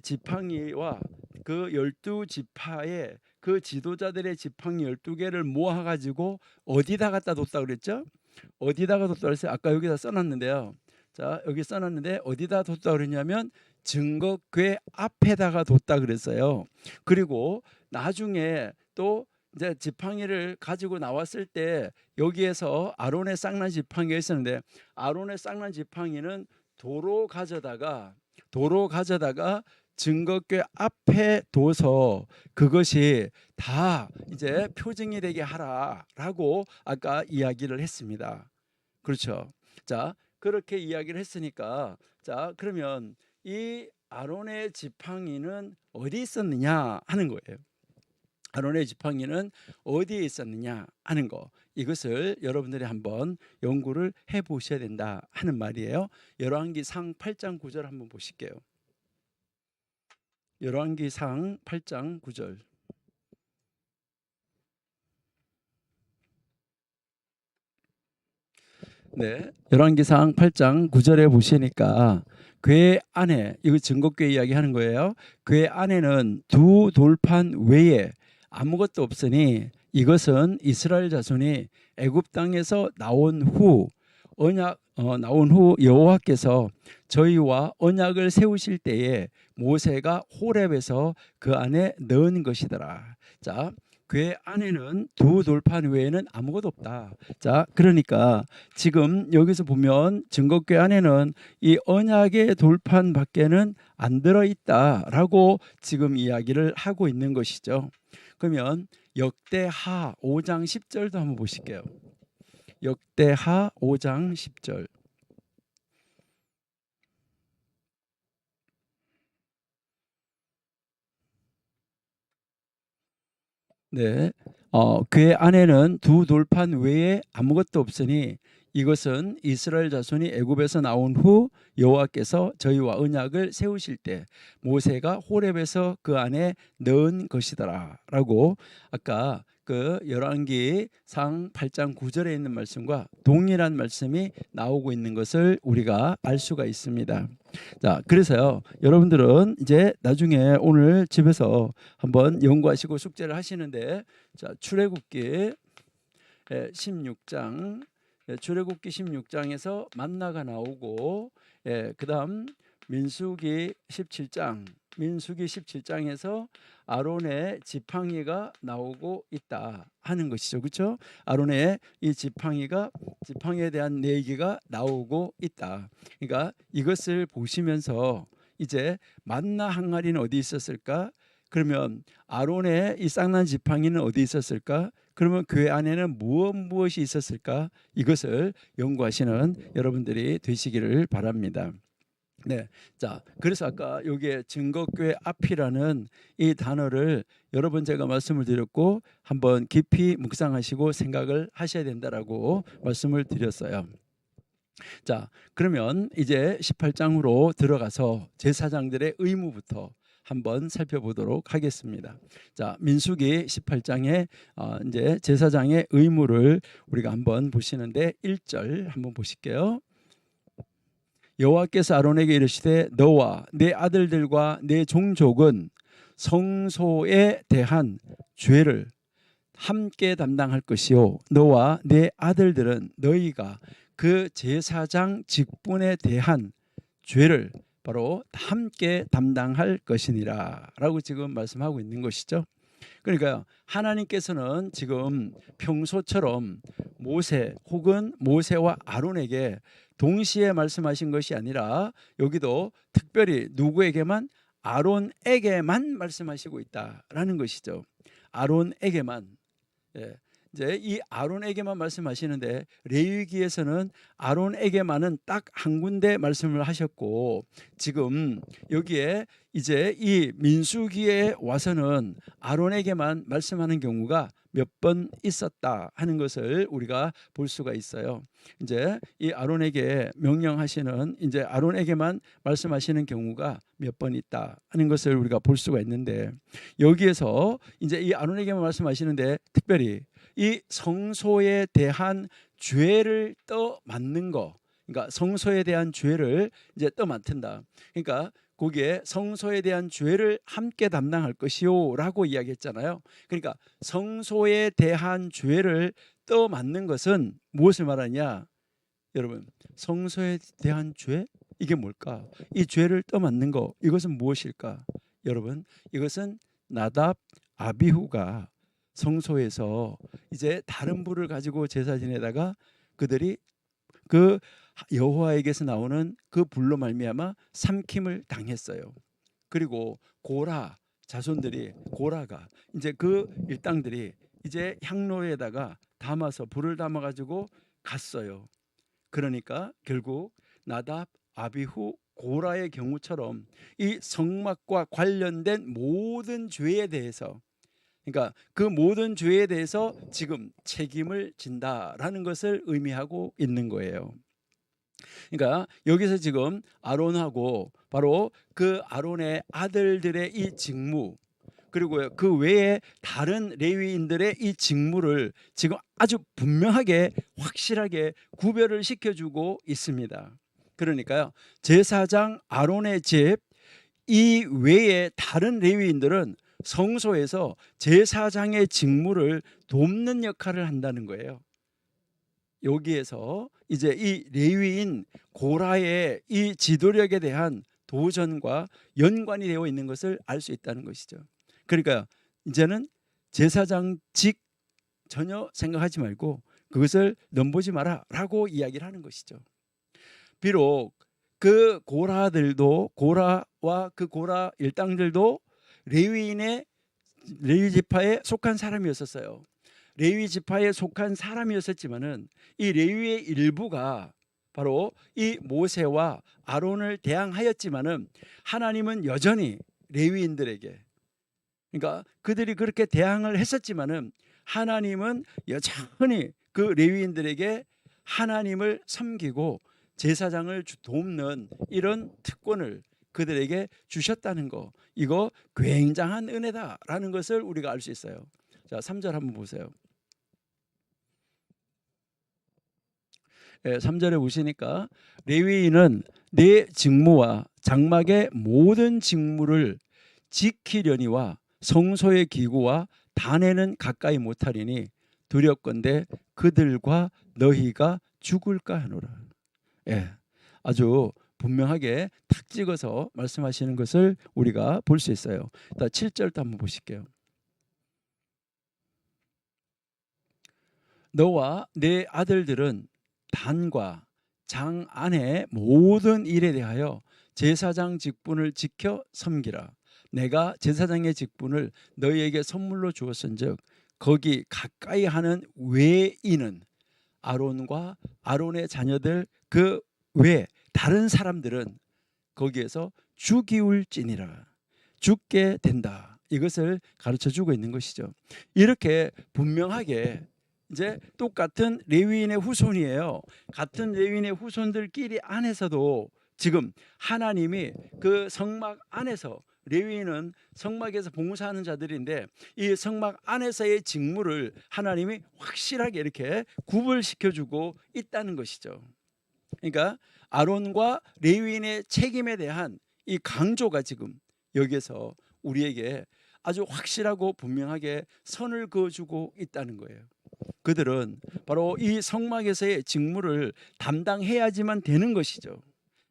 지팡이와 그 12지파의 그 지도자들의 지팡이 12개를 모아 가지고 어디다 갖다 뒀다 그랬죠? 어디다가 뒀다 그랬어요? 아까 여기다 써놨는데요. 자, 여기 써놨는데 어디다 뒀다 그랬냐면 증거궤 앞에다가 뒀다 그랬어요. 그리고 나중에 또 이제 지팡이를 가지고 나왔을 때 여기에서 아론의 쌍난 지팡이가 있었는데, 아론의 쌍난 지팡이는 도로 가져다가 증거궤 앞에 둬서 그것이 다 이제 표징이 되게 하라라고 아까 이야기를 했습니다. 그렇죠? 자, 그렇게 이야기를 했으니까, 자, 그러면 이 아론의 지팡이는 어디 있었느냐 하는 거예요. 아론의 지팡이는 어디에 있었느냐 하는 거, 이것을 여러분들이 한번 연구를 해보셔야 된다 하는 말이에요. 열왕기상 8장 9절 한번 보실게요. 열왕기상 8장 9절. 네, 열왕기상 8장 9절에 보시니까 궤 안에, 이거 증거궤 이야기하는 거예요. 궤 안에는 두 돌판 외에 아무것도 없으니 이것은 이스라엘 자손이 애굽 땅에서 나온 후 여호와께서 저희와 언약을 세우실 때에 모세가 호렙에서 그 안에 넣은 것이더라. 자, 궤 안에는 두 돌판 외에는 아무것도 없다. 자, 그러니까 지금 여기서 보면 증거궤 안에는 이 언약의 돌판 밖에는 안 들어있다라고 지금 이야기를 하고 있는 것이죠. 그러면 역대하 5장 10절도 한번 보실게요. 역대하 5장 10절. 네, 그 안에는 두 돌판 외에 아무것도 없으니 이것은 이스라엘 자손이 애굽에서 나온 후 여호와께서 저희와 언약을 세우실 때 모세가 호렙에서 그 안에 넣은 것이더라라고 아까 그 열왕기상 8장 9절에 있는 말씀과 동일한 말씀이 나오고 있는 것을 우리가 알 수가 있습니다. 자, 그래서요, 여러분들은 이제 나중에 오늘 집에서 한번 연구하시고 숙제를 하시는데, 자, 출애굽기 16장, 출애굽기 16장에서 만나가 나오고, 그다음 민수기 17장에서 아론의 지팡이가 나오고 있다 하는 것이죠, 그렇죠? 아론의 이 지팡이에 대한 얘기가 나오고 있다. 그러니까 이것을 보시면서 이제 만나 항아리는 어디 있었을까? 그러면 아론의 이 쌍난 지팡이는 어디 있었을까? 그러면 그 안에는 무엇이 있었을까? 이것을 연구하시는 여러분들이 되시기를 바랍니다. 네, 자, 그래서 아까 여기에 증거궤 앞이라는 이 단어를 여러 번 제가 말씀을 드렸고 한번 깊이 묵상하시고 생각을 하셔야 된다라고 말씀을 드렸어요. 자, 그러면 이제 18장으로 들어가서 제사장들의 의무부터 한번 살펴보도록 하겠습니다. 자, 민수기 18장에 이제 제사장의 의무를 우리가 한번 보시는데 1절 한번 보실게요. 여호와께서 아론에게 이르시되 너와 내 아들들과 내 종족은 성소에 대한 죄를 함께 담당할 것이요 너와 내 아들들은 너희가 그 제사장 직분에 대한 죄를 바로 함께 담당할 것이니라 라고 지금 말씀하고 있는 것이죠. 그러니까 하나님께서는 지금 평소처럼 모세 혹은 모세와 아론에게 동시에 말씀하신 것이 아니라 여기도 특별히 누구에게만? 아론에게만 말씀하시고 있다라는 것이죠. 아론에게만. 예. 이제 이 아론에게만 말씀하시는데 레위기에서는 아론에게만은 딱 한 군데 말씀을 하셨고 지금 여기에 이제 이 민수기에 와서는 아론에게만 말씀하는 경우가 몇 번 있었다 하는 것을 우리가 볼 수가 있어요. 이제 이 아론에게 명령하시는 이제 아론에게만 말씀하시는 경우가 몇 번 있다 하는 것을 우리가 볼 수가 있는데 여기에서 이제 이 아론에게만 말씀하시는데 특별히 이 성소에 대한 죄를 떠맡는 거, 그러니까 성소에 대한 죄를 이제 떠맡는다. 그러니까 거기에 성소에 대한 죄를 함께 담당할 것이요라고 이야기했잖아요. 그러니까 성소에 대한 죄를 떠맡는 것은 무엇을 말하냐? 여러분, 성소에 대한 죄 이게 뭘까? 이 죄를 떠맡는 거 이것은 무엇일까? 여러분, 이것은 나답 아비후가 성소에서 이제 다른 불을 가지고 제사 지내다가 그들이 그 여호와에게서 나오는 그 불로 말미암아 삼킴을 당했어요. 그리고 고라 자손들이 고라가 이제 그 일당들이 이제 향로에다가 담아서 불을 담아 가지고 갔어요. 그러니까 결국 나답 아비후 고라의 경우처럼 이 성막과 관련된 모든 죄에 대해서 그러니까 그 모든 죄에 대해서 지금 책임을 진다라는 것을 의미하고 있는 거예요. 그러니까 여기서 지금 아론하고 바로 그 아론의 아들들의 이 직무, 그리고 그 외에 다른 레위인들의 이 직무를 지금 아주 분명하게 확실하게 구별을 시켜주고 있습니다. 그러니까요, 제사장 아론의 집 이 외에 다른 레위인들은 성소에서 제사장의 직무를 돕는 역할을 한다는 거예요. 여기에서 이제 이 레위인 고라의 이 지도력에 대한 도전과 연관이 되어 있는 것을 알 수 있다는 것이죠. 그러니까 이제는 제사장직 전혀 생각하지 말고 그것을 넘보지 마라 라고 이야기를 하는 것이죠. 비록 그 고라들도, 고라와 그 고라 일당들도 레위 지파에 속한 사람이었었어요. 레위 지파에 속한 사람이었었지만은 이 레위의 일부가 바로 이 모세와 아론을 대항하였지만은 하나님은 여전히 레위인들에게, 그러니까 그들이 그렇게 대항을 했었지만은 하나님은 여전히 그 레위인들에게 하나님을 섬기고 제사장을 돕는 이런 특권을 그들에게 주셨다는 거, 이거 굉장한 은혜다라는 것을 우리가 알 수 있어요. 자, 3절 한번 보세요. 3절에 보시니까 레위인은 내 직무와 장막의 모든 직무를 지키려니와 성소의 기구와 단에는 가까이 못하리니 두렵건대 그들과 너희가 죽을까 하노라. 아주 분명하게 탁 찍어서 말씀하시는 것을 우리가 볼 수 있어요. 7절도 한번 보실게요. 너와 내 아들들은 단과 장 안의 모든 일에 대하여 제사장 직분을 지켜 섬기라. 내가 제사장의 직분을 너희에게 선물로 주었은즉 거기 가까이 하는 외인은 아론과 아론의 자녀들 그 외 다른 사람들은 거기에서 죽이울지니라, 죽게 된다. 이것을 가르쳐 주고 있는 것이죠. 이렇게 분명하게 이제 똑같은 레위인의 후손이에요. 같은 레위인의 후손들끼리 안에서도 지금 하나님이 그 성막 안에서, 레위인은 성막에서 봉사하는 자들인데 이 성막 안에서의 직무를 하나님이 확실하게 이렇게 구분시켜주고 있다는 것이죠. 그러니까 아론과 레위인의 책임에 대한 이 강조가 지금 여기에서 우리에게 아주 확실하고 분명하게 선을 그어주고 있다는 거예요. 그들은 바로 이 성막에서의 직무를 담당해야지만 되는 것이죠.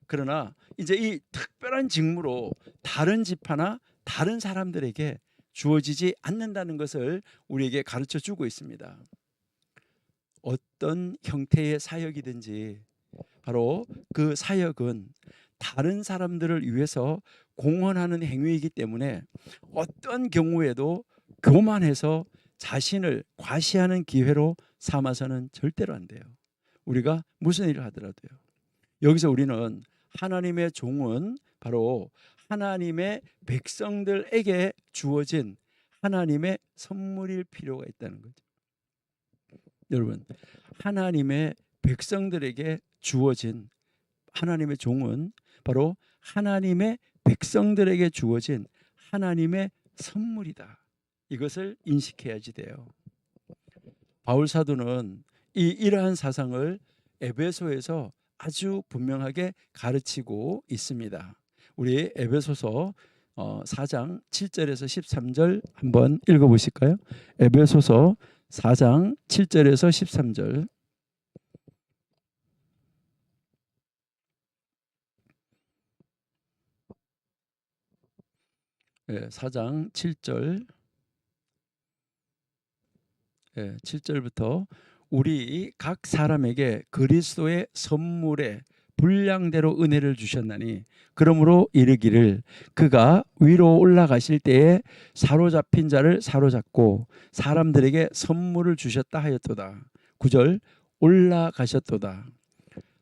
그러나 이제 이 특별한 직무로 다른 지파나 다른 사람들에게 주어지지 않는다는 것을 우리에게 가르쳐 주고 있습니다. 어떤 형태의 사역이든지 바로 그 사역은 다른 사람들을 위해서 공헌하는 행위이기 때문에 어떤 경우에도 교만해서 자신을 과시하는 기회로 삼아서는 절대로 안 돼요. 우리가 무슨 일을 하더라도요. 여기서 우리는 하나님의 종은 바로 하나님의 백성들에게 주어진 하나님의 선물일 필요가 있다는 거죠. 여러분, 하나님의 백성들에게 주어진 하나님의 종은 바로 하나님의 백성들에게 주어진 하나님의 선물이다. 이것을 인식해야지 돼요. 바울 사도는 이러한 사상을 에베소에서 아주 분명하게 가르치고 있습니다. 우리 에베소서 4장 7절에서 13절 한번 읽어보실까요? 에베소서 4장 7절에서 13절. 4장 7절, 7절부터 우리 각 사람에게 그리스도의 선물의 분량대로 은혜를 주셨나니 그러므로 이르기를 그가 위로 올라가실 때에 사로잡힌 자를 사로잡고 사람들에게 선물을 주셨다 하였도다. 9절 올라가셨도다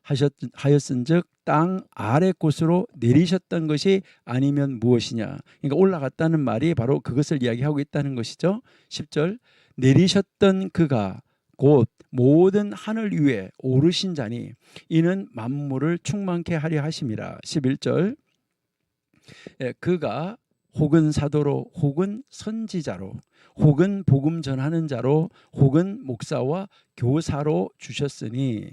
하였은즉 땅 아래 곳으로 내리셨던 것이 아니면 무엇이냐. 그러니까 올라갔다는 말이 바로 그것을 이야기하고 있다는 것이죠. 10절 내리셨던 그가 곧 모든 하늘 위에 오르신 자니 이는 만물을 충만케 하려 하심이라. 11절 그가 혹은 사도로 혹은 선지자로 혹은 복음 전하는 자로 혹은 목사와 교사로 주셨으니,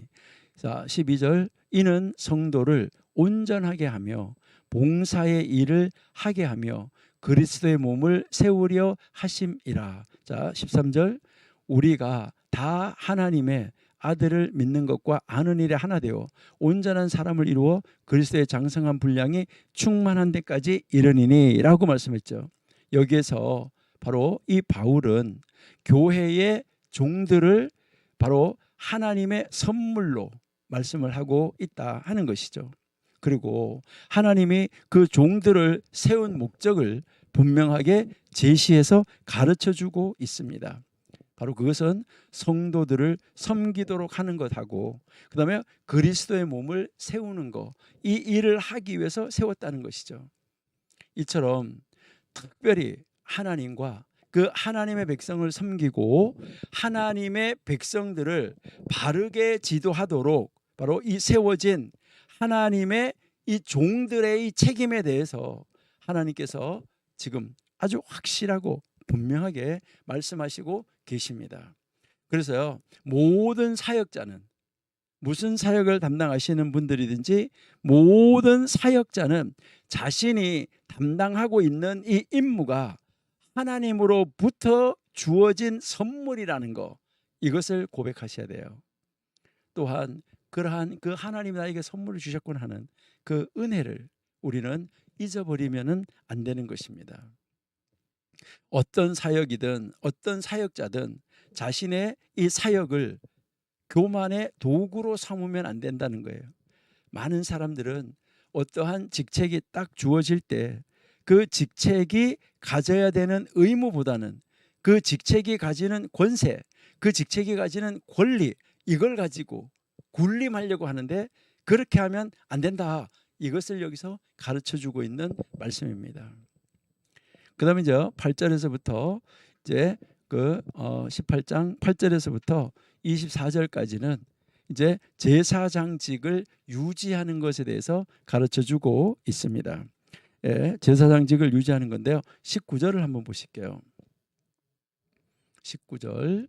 자 12절, 이는 성도를 온전하게 하며 봉사의 일을 하게 하며 그리스도의 몸을 세우려 하심이라. 자 13절, 우리가 다 하나님의 아들을 믿는 것과 아는 일에 하나 되어 온전한 사람을 이루어 그리스도의 장성한 분량이 충만한 데까지 이르니니 라고 말씀했죠. 여기에서 바로 이 바울은 교회의 종들을 바로 하나님의 선물로 말씀을 하고 있다 하는 것이죠. 그리고 하나님이 그 종들을 세운 목적을 분명하게 제시해서 가르쳐 주고 있습니다. 바로 그것은 성도들을 섬기도록 하는 것하고, 그 다음에 그리스도의 몸을 세우는 것, 이 일을 하기 위해서 세웠다는 것이죠. 이처럼 특별히 하나님과 그 하나님의 백성을 섬기고 하나님의 백성들을 바르게 지도하도록 바로 이 세워진 하나님의 이 종들의 이 책임에 대해서 하나님께서 지금 아주 확실하고 분명하게 말씀하시고 계십니다. 그래서요, 모든 사역자는, 무슨 사역을 담당하시는 분들이든지 모든 사역자는 자신이 담당하고 있는 이 임무가 하나님으로부터 주어진 선물이라는 거, 이것을 고백하셔야 돼요. 또한 그러한 그 하나님이 나에게 선물을 주셨구나 하는 그 은혜를 우리는 잊어버리면 안 되는 것입니다. 어떤 사역이든 어떤 사역자든 자신의 이 사역을 교만의 도구로 삼으면 안 된다는 거예요. 많은 사람들은 어떠한 직책이 딱 주어질 때 그 직책이 가져야 되는 의무보다는 그 직책이 가지는 권세, 그 직책이 가지는 권리, 이걸 가지고 군림하려고 하는데, 그렇게 하면 안 된다. 이것을 여기서 가르쳐주고 있는 말씀입니다. 그 다음에 이제 8절에서부터 이제 그 18장 8절에서부터 24절까지는 이제 제사장직을 유지하는 것에 대해서 가르쳐주고 있습니다. 제사장직을 유지하는 건데요. 19절을 한번 보실게요. 19절,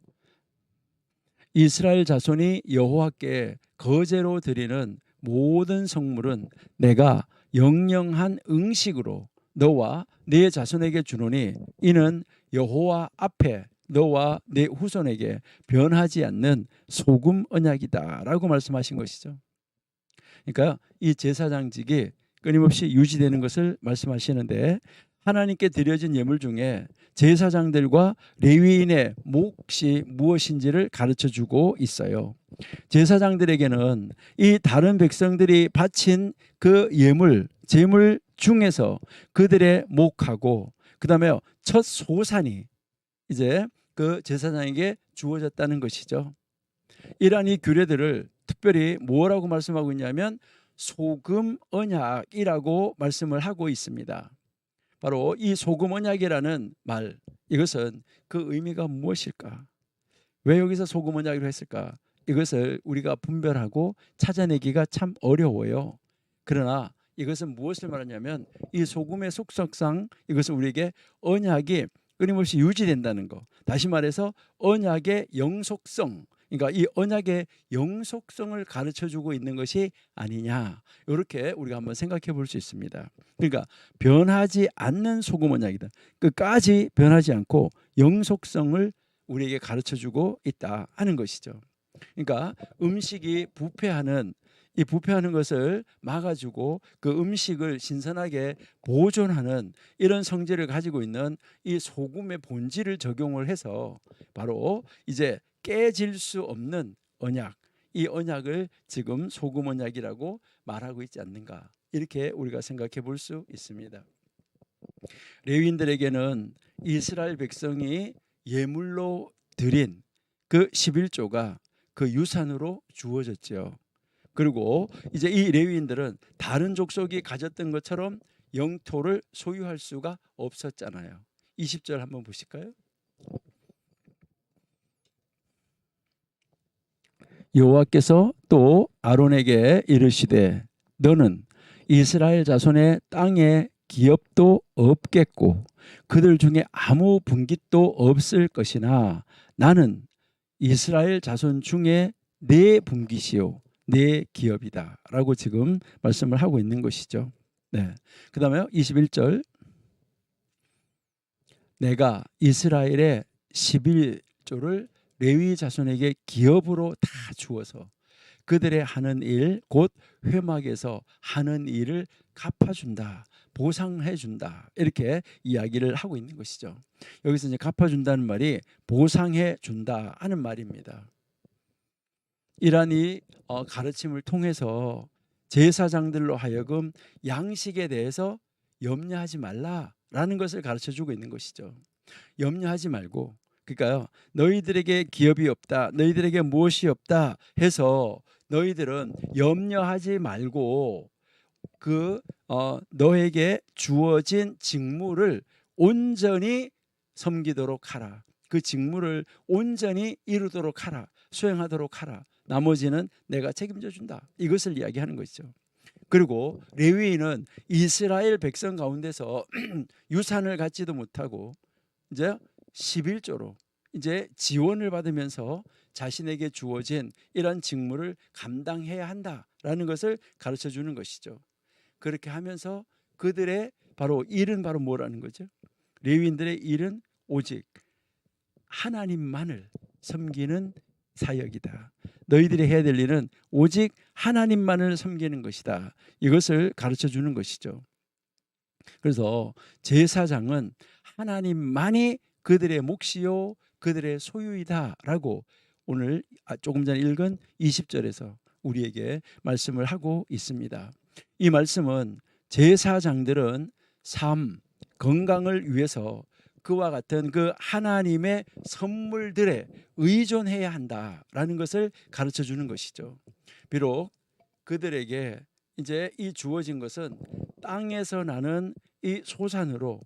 이스라엘 자손이 여호와께 거제로 드리는 모든 성물은 내가 영영한 응식으로 너와 네 자손에게 주노니 이는 여호와 앞에 너와 네 후손에게 변하지 않는 소금 언약이다 라고 말씀하신 것이죠. 그러니까 이 제사장직이 끊임없이 유지되는 것을 말씀하시는데, 하나님께 드려진 예물 중에 제사장들과 레위인의 몫이 무엇인지를 가르쳐주고 있어요. 제사장들에게는 이 다른 백성들이 바친 그 예물, 제물 중에서 그들의 몫하고, 그 다음에 첫 소산이 이제 그 제사장에게 주어졌다는 것이죠. 이러한 이 규례들을 특별히 뭐라고 말씀하고 있냐면 소금 언약이라고 말씀을 하고 있습니다. 바로 이 소금 언약이라는 말, 이것은 그 의미가 무엇일까? 왜 여기서 소금 언약으로 했을까? 이것을 우리가 분별하고 찾아내기가 참 어려워요. 그러나 이것은 무엇을 말하냐면 이 소금의 속성상 이것은 우리에게 언약이 끊임없이 유지된다는 거. 다시 말해서 언약의 영속성, 그러니까 이 언약의 영속성을 가르쳐주고 있는 것이 아니냐, 이렇게 우리가 한번 생각해 볼 수 있습니다. 그러니까 변하지 않는 소금 언약이다. 끝까지 변하지 않고 영속성을 우리에게 가르쳐주고 있다 하는 것이죠. 그러니까 음식이 부패하는, 이 부패하는 것을 막아주고 그 음식을 신선하게 보존하는 이런 성질을 가지고 있는 이 소금의 본질을 적용을 해서 바로 이제 깨질 수 없는 언약, 이 언약을 지금 소금 언약이라고 말하고 있지 않는가, 이렇게 우리가 생각해 볼 수 있습니다. 레위인들에게는 이스라엘 백성이 예물로 드린 그 11조가 그 유산으로 주어졌죠. 그리고 이제 이 레위인들은 다른 족속이 가졌던 것처럼 영토를 소유할 수가 없었잖아요. 20절 한번 보실까요? 여호와께서 또 아론에게 이르시되 너는 이스라엘 자손의 땅에 기업도 없겠고 그들 중에 아무 분깃도 없을 것이나 나는 이스라엘 자손 중에 내 분깃이요 내 기업이다라고 지금 말씀을 하고 있는 것이죠. 네. 그다음에 21절 내가 이스라엘의 11조를 레위 자손에게 기업으로 다 주어서 그들의 하는 일 곧 회막에서 하는 일을 갚아준다. 보상해준다. 이렇게 이야기를 하고 있는 것이죠. 여기서 이제 갚아준다는 말이 보상해준다 하는 말입니다. 이러한 이 가르침을 통해서 제사장들로 하여금 양식에 대해서 염려하지 말라라는 것을 가르쳐주고 있는 것이죠. 염려하지 말고 그러니까요. 너희들에게 기업이 없다. 너희들에게 무엇이 없다 해서 너희들은 염려하지 말고 너에게 주어진 직무를 온전히 섬기도록 하라. 그 직무를 온전히 이루도록 하라. 수행하도록 하라. 나머지는 내가 책임져 준다. 이것을 이야기하는 것이죠. 그리고 레위인은 이스라엘 백성 가운데서 유산을 갖지도 못하고 이제 11조로 이제 지원을 받으면서 자신에게 주어진 이런 직무를 감당해야 한다라는 것을 가르쳐 주는 것이죠. 그렇게 하면서 그들의 바로 일은 바로 뭐라는 거죠? 레위인들의 일은 오직 하나님만을 섬기는 사역이다. 너희들이 해야 될 일은 오직 하나님만을 섬기는 것이다. 이것을 가르쳐 주는 것이죠. 그래서 제사장은 하나님만이 그들의 몫이요 그들의 소유이다라고 오늘 조금 전에 읽은 20절에서 우리에게 말씀을 하고 있습니다. 이 말씀은 제사장들은 삶, 건강을 위해서 그와 같은 그 하나님의 선물들에 의존해야 한다라는 것을 가르쳐 주는 것이죠. 비록 그들에게 이제 이 주어진 것은 땅에서 나는 이 소산으로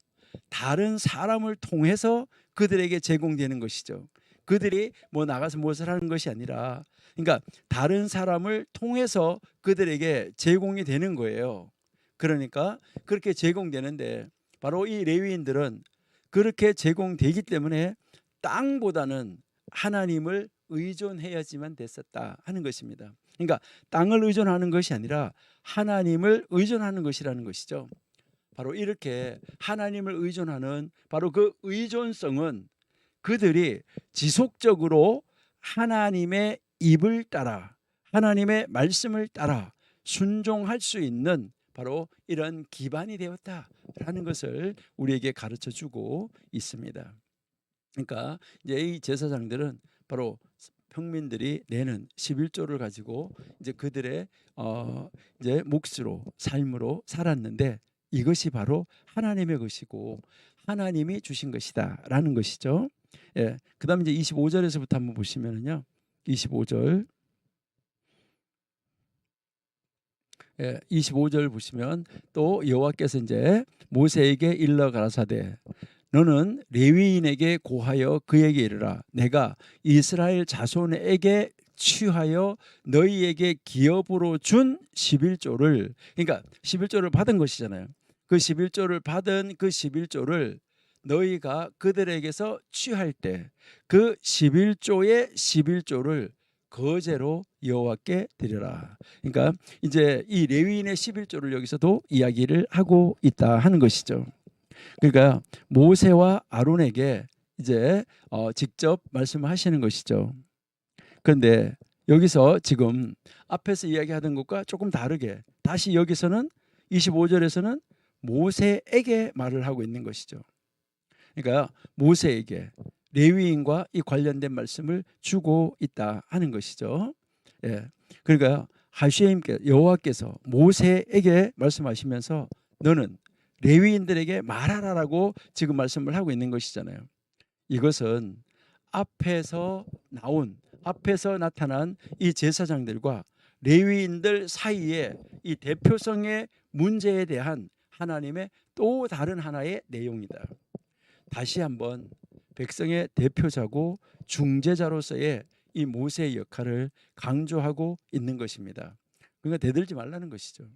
다른 사람을 통해서 그들에게 제공되는 것이죠. 그들이 뭐 나가서 무엇을 하는 것이 아니라 그러니까 다른 사람을 통해서 그들에게 제공이 되는 거예요. 그러니까 그렇게 제공되는데 바로 이 레위인들은 그렇게 제공되기 때문에 땅보다는 하나님을 의존해야지만 됐었다 하는 것입니다. 그러니까 땅을 의존하는 것이 아니라 하나님을 의존하는 것이라는 것이죠. 바로 이렇게 하나님을 의존하는 바로 그 의존성은 그들이 지속적으로 하나님의 입을 따라 하나님의 말씀을 따라 순종할 수 있는 바로 이런 기반이 되었다라는 것을 우리에게 가르쳐 주고 있습니다. 그러니까 이제 이 제사장들은 바로 평민들이 내는 11조를 가지고 이제 그들의 이제 몫으로 삶으로 살았는데 이것이 바로 하나님의 것이고 하나님이 주신 것이다라는 것이죠. 예. 그다음에 이제 25절에서부터 한번 보시면은요. 25절. 예, 25절 보시면 또 여호와께서 이제 모세에게 일러 가라사대 너는 레위인에게 고하여 그에게 이르라 내가 이스라엘 자손에게 취하여 너희에게 기업으로 준 11조를 그러니까 11조를 받은 것이잖아요. 그 11조를 받은 그 11조를 너희가 그들에게서 취할 때 그 11조의 11조를 거제로 여호와께 드려라. 그러니까 이제 이 레위인의 11조를 여기서도 이야기를 하고 있다 하는 것이죠. 그러니까 모세와 아론에게 이제 직접 말씀하시는 것이죠. 그런데 여기서 지금 앞에서 이야기하던 것과 조금 다르게 다시 여기서는 25절에서는 모세에게 말을 하고 있는 것이죠. 그러니까 모세에게 레위인과 이 관련된 말씀을 주고 있다 하는 것이죠. 예. 그러니까 하시임께 여호와께서 모세에게 말씀하시면서 너는 레위인들에게 말하라라고 지금 말씀을 하고 있는 것이잖아요. 이것은 앞에서 나타난 이 제사장들과 레위인들 사이에 이 대표성의 문제에 대한 하나님의 또 다른 하나의 내용이다. 다시 한번 백성의 대표자고 중재자로서의 이 모세의 역할을 강조하고 있는 것입니다. 그러니까 대들지 말라는 것이죠.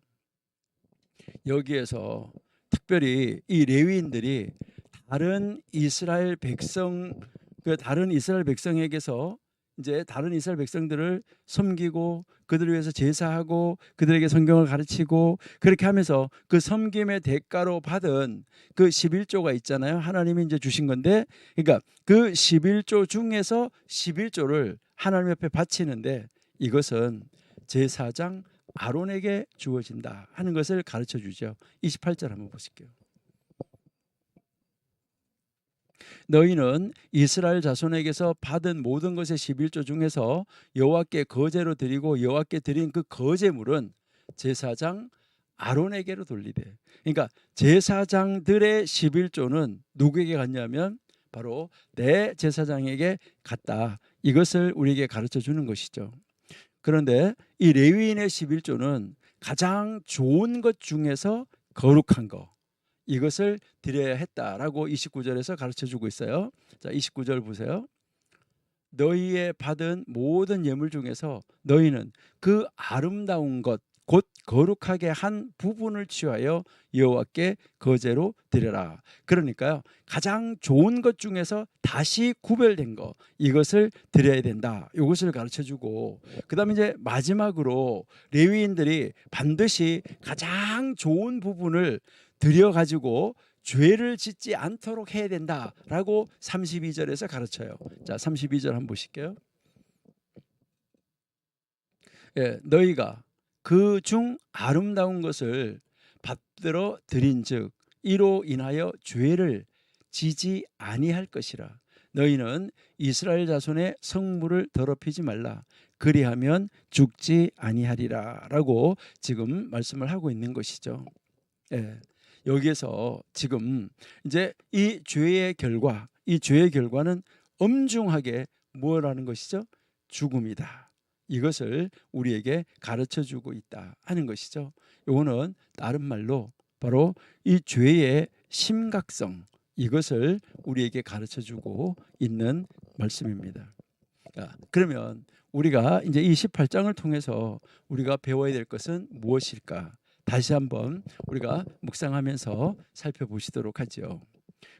여기에서 특별히 이 레위인들이 다른 이스라엘 백성 다른 이스라엘 백성에게서 이제 다른 이스라엘 백성들을 섬기고 그들을 위해서 제사하고 그들에게 성경을 가르치고 그렇게 하면서 그 섬김의 대가로 받은 그 11조가 있잖아요. 하나님이 이제 주신 건데, 그러니까 그 11조 중에서 11조를 하나님 옆에 바치는데 이것은 제사장 아론에게 주어진다 하는 것을 가르쳐 주죠. 28절 한번 보실게요. 너희는 이스라엘 자손에게서 받은 모든 것의 11조 중에서 여호와께 거제로 드리고 여호와께 드린 그 거제물은 제사장 아론에게로 돌리되. 그러니까 제사장들의 11조는 누구에게 갔냐면 바로 내 제사장에게 갔다. 이것을 우리에게 가르쳐 주는 것이죠. 그런데 이 레위인의 11조는 가장 좋은 것 중에서 거룩한 것, 이것을 드려야 했다라고 29절에서 가르쳐주고 있어요. 자, 29절 보세요. 너희의 받은 모든 예물 중에서 너희는 그 아름다운 것 곧 거룩하게 한 부분을 취하여 여호와께 거제로 드려라. 그러니까요, 가장 좋은 것 중에서 다시 구별된 거, 이것을 드려야 된다. 이것을 가르쳐주고, 그 다음에 이제 마지막으로 레위인들이 반드시 가장 좋은 부분을 드려가지고 죄를 짓지 않도록 해야 된다라고 32절에서 가르쳐요. 자, 32절 한번 보실게요. 예, 너희가 그 중 아름다운 것을 받들어 드린즉 이로 인하여 죄를 지지 아니할 것이라. 너희는 이스라엘 자손의 성물을 더럽히지 말라. 그리하면 죽지 아니하리라라고 지금 말씀을 하고 있는 것이죠. 예. 여기에서 지금 이제 이 죄의 결과는 엄중하게 뭐라는 것이죠? 죽음이다. 이것을 우리에게 가르쳐 주고 있다 하는 것이죠. 이거는 다른 말로 바로 이 죄의 심각성, 이것을 우리에게 가르쳐 주고 있는 말씀입니다. 그러면 우리가 이제 이 18장을 통해서 우리가 배워야 될 것은 무엇일까? 다시 한번 우리가 묵상하면서 살펴보시도록 하죠.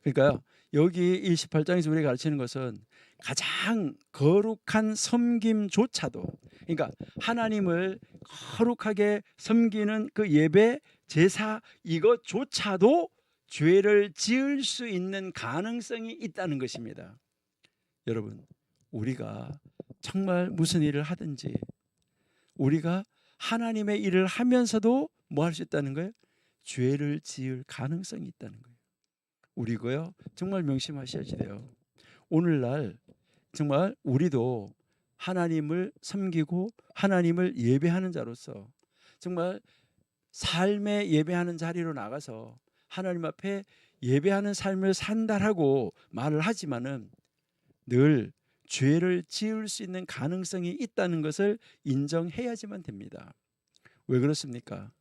그러니까요, 여기 이 18장에서 우리가 가르치는 것은 가장 거룩한 섬김조차도, 그러니까 하나님을 거룩하게 섬기는 그 예배, 제사, 이것조차도 죄를 지을 수 있는 가능성이 있다는 것입니다. 여러분, 우리가 정말 무슨 일을 하든지 우리가 하나님의 일을 하면서도 뭐 할 수 있다는 거예요? 죄를 지을 가능성이 있다는 거예요. 우리고요, 정말 명심하셔야지 돼요. 오늘날 정말 우리도 하나님을 섬기고 하나님을 예배하는 자로서 정말 삶의 예배하는 자리로 나가서 하나님 앞에 예배하는 삶을 산다라고 말을 하지만은 늘 죄를 지을 수 있는 가능성이 있다는 것을 인정해야지만 됩니다. 왜 그렇습니까?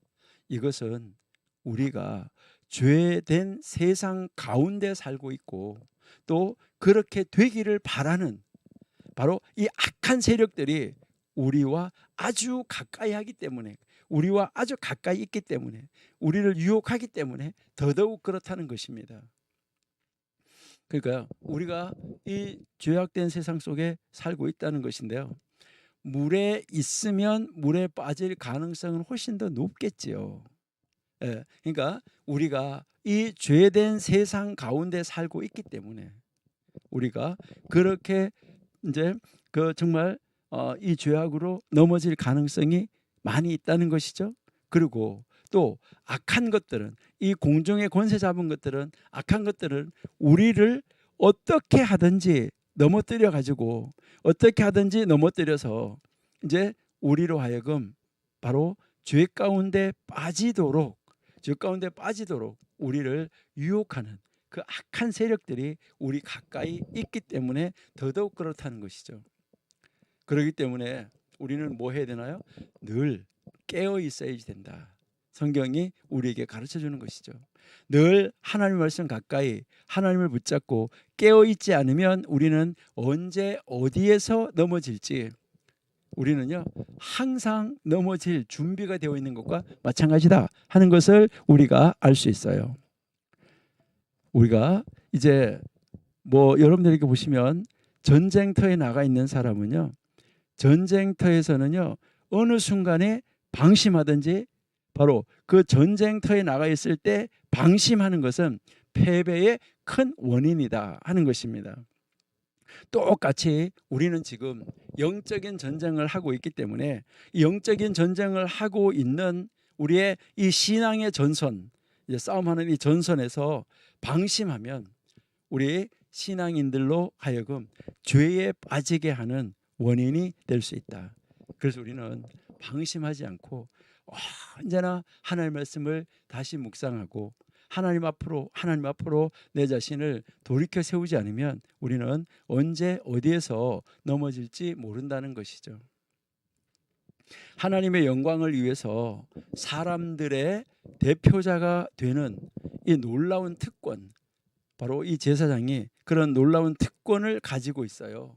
이것은 우리가 죄된 세상 가운데 살고 있고 또 그렇게 되기를 바라는 바로 이 악한 세력들이 우리와 아주 가까이 하기 때문에, 우리와 아주 가까이 있기 때문에, 우리를 유혹하기 때문에 더더욱 그렇다는 것입니다. 그러니까 우리가 이 죄악된 세상 속에 살고 있다는 것인데요, 물에 있으면 물에 빠질 가능성은 훨씬 더 높겠지요. 예, 그러니까 우리가 이 죄된 세상 가운데 살고 있기 때문에 우리가 그렇게 이제 그 정말 이 죄악으로 넘어질 가능성이 많이 있다는 것이죠. 그리고 또 악한 것들은, 이 공중의 권세 잡은 것들은, 악한 것들은 우리를 어떻게 하든지 넘어뜨려 가지고, 어떻게 하든지 넘어뜨려서 이제 우리로 하여금 바로 죄 가운데 빠지도록 우리를 유혹하는 그 악한 세력들이 우리 가까이 있기 때문에 더더욱 그렇다는 것이죠. 그렇기 때문에 우리는 뭐 해야 되나요? 늘 깨어 있어야지 된다. 성경이 우리에게 가르쳐 주는 것이죠. 늘 하나님의 말씀 가까이 하나님을 붙잡고 깨어 있지 않으면 우리는 언제 어디에서 넘어질지 우리는요 항상 넘어질 준비가 되어 있는 것과 마찬가지다 하는 것을 우리가 알 수 있어요. 우리가 이제 뭐 여러분들에게 보시면 전쟁터에 나가 있는 사람은요, 전쟁터에서는요 어느 순간에 방심하든지, 바로 그 전쟁터에 나가 있을 때 방심하는 것은 패배의 큰 원인이다 하는 것입니다. 똑같이 우리는 지금 영적인 전쟁을 하고 있기 때문에, 이 영적인 전쟁을 하고 있는 우리의 이 신앙의 전선, 이제 싸움하는 이 전선에서 방심하면 우리 신앙인들로 하여금 죄에 빠지게 하는 원인이 될 수 있다. 그래서 우리는 방심하지 않고 언제나 하나님의 말씀을 다시 묵상하고 하나님 앞으로 내 자신을 돌이켜 세우지 않으면 우리는 언제 어디에서 넘어질지 모른다는 것이죠. 하나님의 영광을 위해서 사람들의 대표자가 되는 이 놀라운 특권, 바로 이 제사장이 그런 놀라운 특권을 가지고 있어요.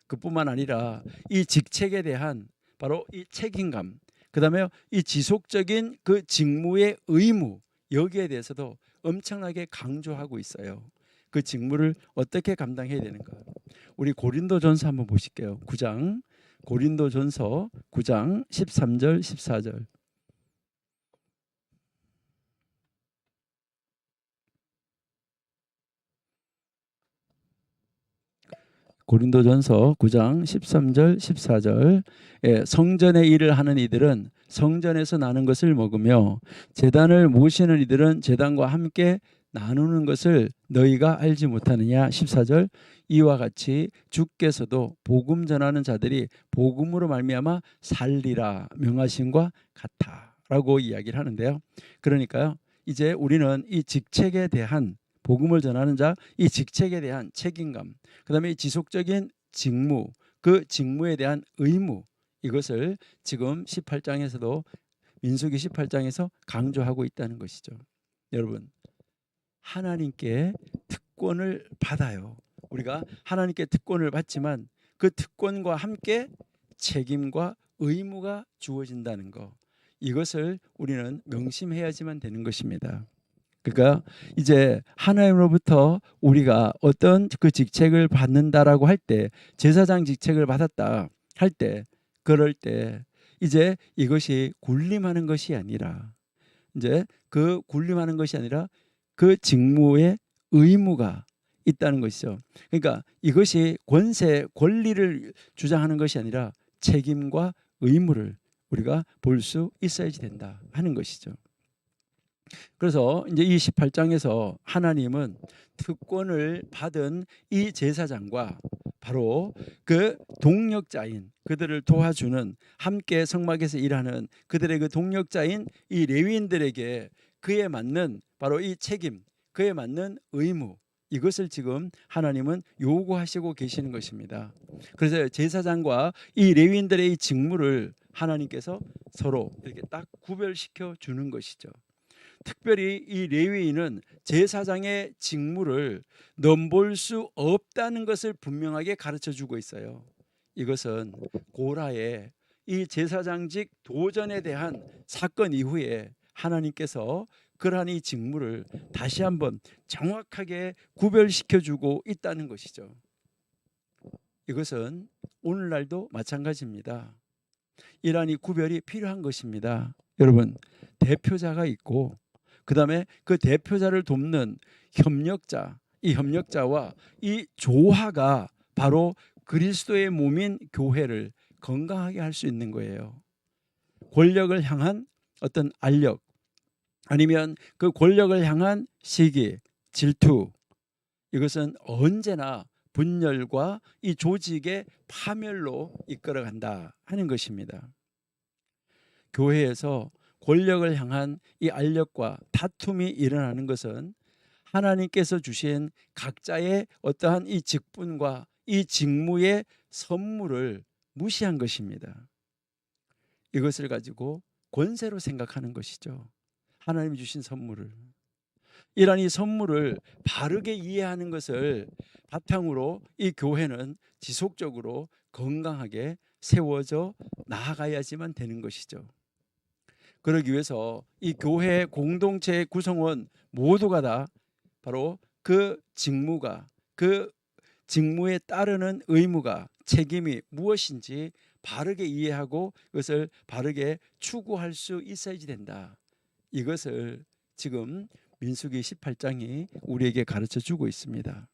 그뿐만 아니라 이 직책에 대한 바로 이 책임감, 그다음에 이 지속적인 그 직무의 의무, 여기에 대해서도 엄청나게 강조하고 있어요. 그 직무를 어떻게 감당해야 되는가. 우리 고린도전서 한번 보실게요. 9장, 고린도전서 9장 13절 14절. 고린도전서 9장 13절 14절. 성전의 일을 하는 이들은 성전에서 나는 것을 먹으며 제단을 모시는 이들은 제단과 함께 나누는 것을 너희가 알지 못하느냐. 14절. 이와 같이 주께서도 복음 전하는 자들이 복음으로 말미암아 살리라 명하신과 같아라고 이야기를 하는데요. 그러니까요, 이제 우리는 이 직책에 대한, 복음을 전하는 자, 이 직책에 대한 책임감, 그다음에 이 지속적인 직무, 그 직무에 대한 의무, 이것을 지금 18장에서도, 민수기 18장에서 강조하고 있다는 것이죠. 여러분, 하나님께 특권을 받아요. 우리가 하나님께 특권을 받지만 그 특권과 함께 책임과 의무가 주어진다는 것, 이것을 우리는 명심해야지만 되는 것입니다. 그러니까 이제 하나님으로부터 우리가 어떤 그 직책을 받는다라고 할 때, 제사장 직책을 받았다 할 때, 그럴 때 이제 이것이 군림하는 것이 아니라, 이제 그 군림하는 것이 아니라 그 직무의 의무가 있다는 것이죠. 그러니까 이것이 권리를 주장하는 것이 아니라 책임과 의무를 우리가 볼 수 있어야지 된다 하는 것이죠. 그래서 이제 이 18장에서 하나님은 특권을 받은 이 제사장과 바로 그 동력자인, 그들을 도와주는, 함께 성막에서 일하는 그들의 그 동력자인 이 레위인들에게 그에 맞는 바로 이 책임, 그에 맞는 의무, 이것을 지금 하나님은 요구하시고 계시는 것입니다. 그래서 제사장과 이 레위인들의 이 직무를 하나님께서 서로 이렇게 딱 구별시켜 주는 것이죠. 특별히 이 레위인은 제사장의 직무를 넘볼 수 없다는 것을 분명하게 가르쳐 주고 있어요. 이것은 고라의 이 제사장직 도전에 대한 사건 이후에 하나님께서 그러한 이 직무를 다시 한번 정확하게 구별시켜 주고 있다는 것이죠. 이것은 오늘날도 마찬가지입니다. 이러한 이 구별이 필요한 것입니다. 여러분, 대표자가 있고 그 다음에 그 대표자를 돕는 협력자, 이 협력자와 이 조화가 바로 그리스도의 몸인 교회를 건강하게 할 수 있는 거예요. 권력을 향한 어떤 알력, 아니면 그 권력을 향한 시기, 질투, 이것은 언제나 분열과 이 조직의 파멸로 이끌어간다 하는 것입니다. 교회에서 권력을 향한 이 알력과 다툼이 일어나는 것은 하나님께서 주신 각자의 어떠한 이 직분과 이 직무의 선물을 무시한 것입니다. 이것을 가지고 권세로 생각하는 것이죠. 하나님이 주신 선물을, 이러한 이 선물을 바르게 이해하는 것을 바탕으로 이 교회는 지속적으로 건강하게 세워져 나아가야지만 되는 것이죠. 그러기 위해서 이 교회 공동체의 구성원 모두가 다 바로 그 직무가, 그 직무에 따르는 의무가, 책임이 무엇인지 바르게 이해하고 그것을 바르게 추구할 수 있어야지 된다. 이것을 지금 민수기 18장이 우리에게 가르쳐 주고 있습니다.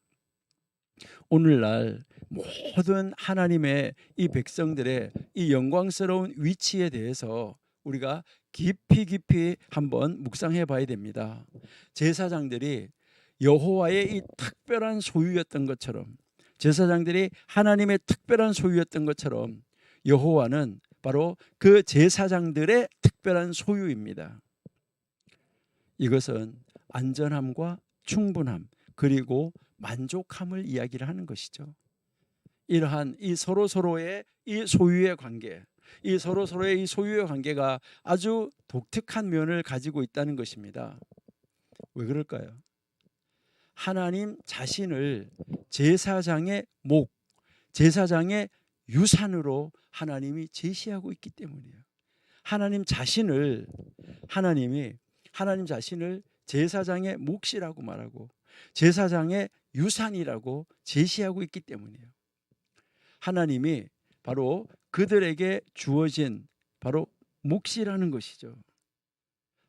오늘날 모든 하나님의 이 백성들의 이 영광스러운 위치에 대해서 우리가 깊이 한번 묵상해 봐야 됩니다. 제사장들이 여호와의 이 특별한 소유였던 것처럼, 제사장들이 하나님의 특별한 소유였던 것처럼 여호와는 바로 그 제사장들의 특별한 소유입니다. 이것은 안전함과 충분함 그리고 만족함을 이야기를 하는 것이죠. 이러한 이 서로서로의 이 소유의 관계, 이 서로서로의 이 소유의 관계가 아주 독특한 면을 가지고 있다는 것입니다. 왜 그럴까요? 하나님 자신을 제사장의 목, 제사장의 유산으로 하나님이 제시하고 있기 때문이에요. 하나님 자신을, 하나님 자신을 제사장의 몫이라고 말하고 제사장의 유산이라고 제시하고 있기 때문이에요. 하나님이 바로 그들에게 주어진 바로 몫이라는 것이죠.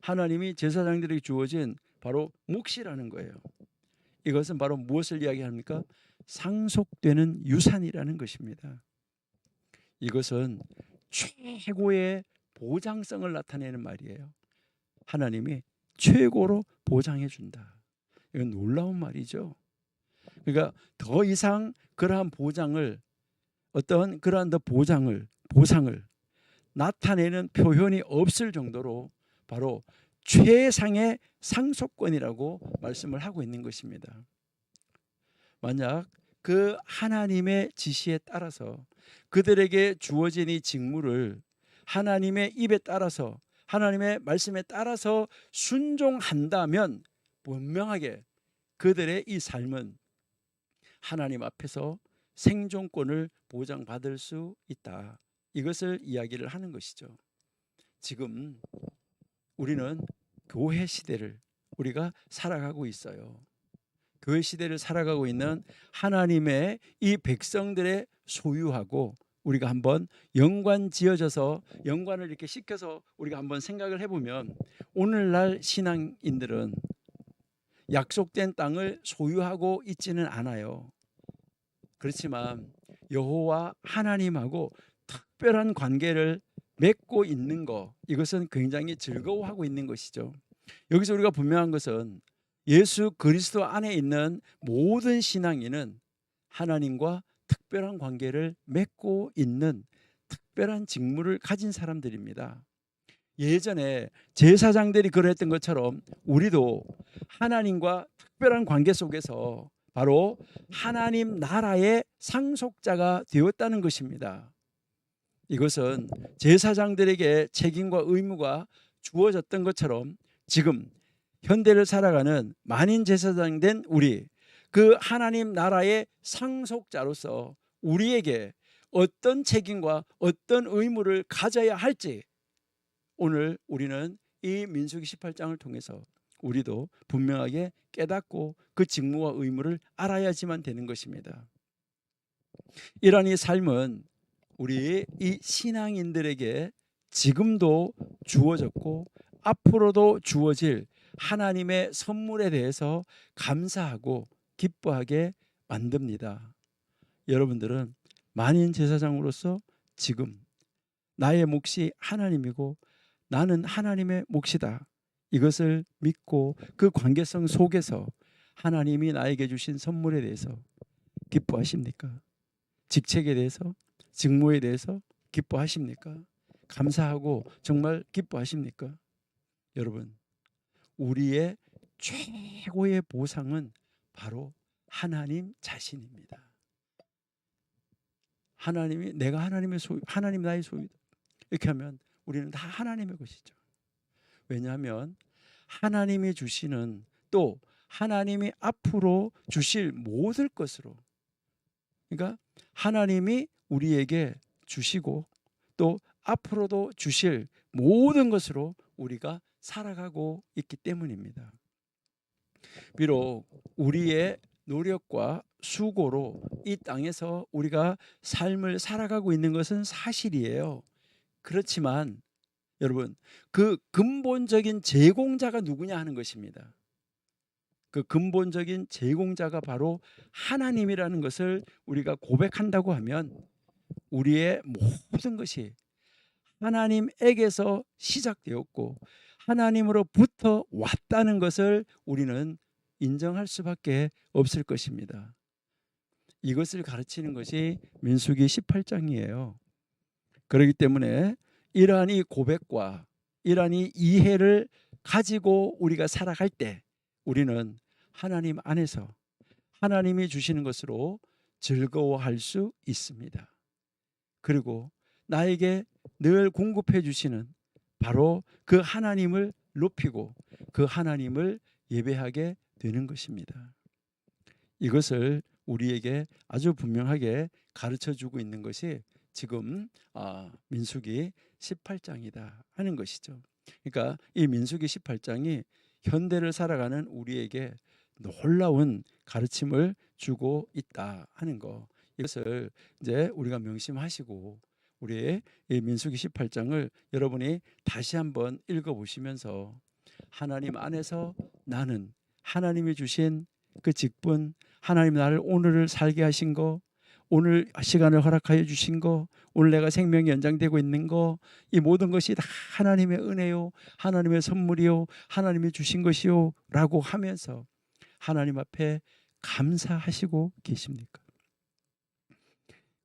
하나님이 제사장들에게 주어진 바로 몫이라는 거예요. 이것은 바로 무엇을 이야기합니까? 상속되는 유산이라는 것입니다. 이것은 최고의 보장성을 나타내는 말이에요. 하나님이 최고로 보장해 준다. 이건 놀라운 말이죠. 그러니까 더 이상 그러한 보장을, 어떤 그러한 보상을 나타내는 표현이 없을 정도로 바로 최상의 상속권이라고 말씀을 하고 있는 것입니다. 만약 그 하나님의 지시에 따라서 그들에게 주어진 이 직무를 하나님의 입에 따라서, 하나님의 말씀에 따라서 순종한다면 분명하게 그들의 이 삶은 하나님 앞에서 생존권을 보장받을 수 있다. 이것을 이야기를 하는 것이죠. 지금 우리는 교회 시대를 우리가 살아가고 있어요. 교회 시대를 살아가고 있는 하나님의 이 백성들의 소유하고 우리가 한번 연관지어져서 연관을 이렇게 시켜서 우리가 한번 생각을 해보면 오늘날 신앙인들은 약속된 땅을 소유하고 있지는 않아요. 그렇지만 여호와 하나님하고 특별한 관계를 맺고 있는 것, 이것은 굉장히 즐거워하고 있는 것이죠. 여기서 우리가 분명한 것은 예수 그리스도 안에 있는 모든 신앙인은 하나님과 특별한 관계를 맺고 있는 특별한 직무를 가진 사람들입니다. 예전에 제사장들이 그랬던 것처럼 우리도 하나님과 특별한 관계 속에서 바로 하나님 나라의 상속자가 되었다는 것입니다. 이것은 제사장들에게 책임과 의무가 주어졌던 것처럼 지금 현대를 살아가는 만인 제사장 된 우리, 그 하나님 나라의 상속자로서 우리에게 어떤 책임과 어떤 의무를 가져야 할지 오늘 우리는 이 민수기 18장을 통해서 우리도 분명하게 깨닫고 그 직무와 의무를 알아야지만 되는 것입니다. 이러한 이 삶은 우리 이 신앙인들에게 지금도 주어졌고 앞으로도 주어질 하나님의 선물에 대해서 감사하고 기뻐하게 만듭니다. 여러분들은 만인 제사장으로서 지금 나의 몫이 하나님이고 나는 하나님의 몫이다. 이것을 믿고 그 관계성 속에서 하나님이 나에게 주신 선물에 대해서 기뻐하십니까? 직책에 대해서, 직무에 대해서 기뻐하십니까? 감사하고 정말 기뻐하십니까? 여러분, 우리의 최고의 보상은 바로 하나님 자신입니다. 하나님이 내가 하나님의 소유, 하나님 나의 소유다. 이렇게 하면 우리는 다 하나님의 것이죠. 왜냐하면 하나님이 주시는, 또 하나님이 앞으로 주실 모든 것으로, 그러니까 하나님이 우리에게 주시고 또 앞으로도 주실 모든 것으로 우리가 살아가고 있기 때문입니다. 비록 우리의 노력과 수고로 이 땅에서 우리가 삶을 살아가고 있는 것은 사실이에요. 그렇지만 여러분, 그 근본적인 제공자가 누구냐 하는 것입니다. 그 근본적인 제공자가 바로 하나님이라는 것을 우리가 고백한다고 하면 우리의 모든 것이 하나님에게서 시작되었고 하나님으로부터 왔다는 것을 우리는 인정할 수밖에 없을 것입니다. 이것을 가르치는 것이 민수기 18장이에요. 그렇기 때문에 이러한 이 고백과 이러한 이 이해를 가지고 우리가 살아갈 때 우리는 하나님 안에서 하나님이 주시는 것으로 즐거워할 수 있습니다. 그리고 나에게 늘 공급해 주시는 바로 그 하나님을 높이고 그 하나님을 예배하게 되는 것입니다. 이것을 우리에게 아주 분명하게 가르쳐 주고 있는 것이 지금 민수기 18장이다 하는 것이죠. 그러니까 이 민수기 18장이 현대를 살아가는 우리에게 놀라운 가르침을 주고 있다 하는 거, 이것을 이제 우리가 명심하시고 우리의 이 민수기 18장을 여러분이 다시 한번 읽어보시면서 하나님 안에서 나는 하나님이 주신 그 직분, 하나님 나를 오늘을 살게 하신 거, 오늘 시간을 허락하여 주신 거, 오늘 내가 생명이 연장되고 있는 거, 이 모든 것이 다 하나님의 은혜요, 하나님의 선물이요, 하나님이 주신 것이요 라고 하면서 하나님 앞에 감사하시고 계십니까?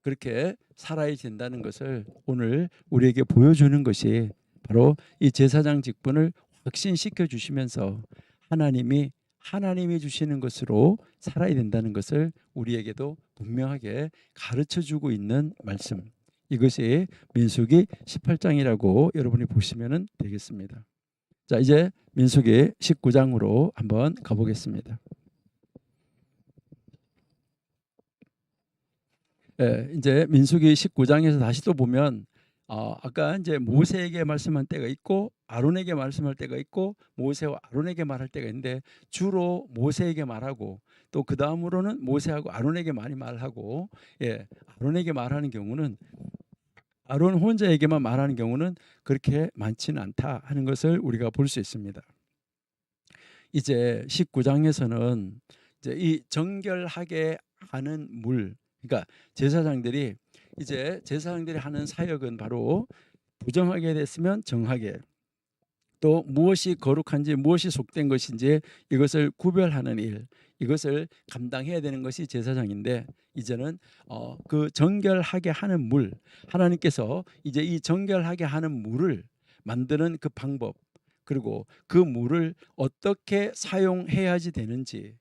그렇게 살아야 된다는 것을 오늘 우리에게 보여주는 것이 바로 이 제사장 직분을 확신시켜 주시면서 하나님이 주시는 것으로 살아야 된다는 것을 우리에게도 분명하게 가르쳐 주고 있는 말씀, 이것이 민수기 18장이라고 여러분이 보시면 되겠습니다. 자, 이제 민수기 19장으로 한번 가보겠습니다. 이제 민수기 19장에서 다시 또 보면 아까 이제 모세에게 말씀한 때가 있고 아론에게 말씀할 때가 있고 모세와 아론에게 말할 때가 있는데 주로 모세에게 말하고 또 그 다음으로는 모세하고 아론에게 많이 말하고, 아론에게 말하는 경우는 아론 혼자에게만 말하는 경우는 그렇게 많지는 않다 하는 것을 우리가 볼 수 있습니다. 이제 19장에서는 이제 이 정결하게 하는 물, 그러니까 제사장들이 하는 사역은 바로 부정하게 됐으면 정하게, 또 무엇이 거룩한지 무엇이 속된 것인지 이것을 구별하는 일, 이것을 감당해야 되는 것이 제사장인데, 이제는 그 정결하게 하는 물, 하나님께서 이제 이 정결하게 하는 물을 만드는 그 방법, 그리고 그 물을 어떻게 사용해야지 되는지,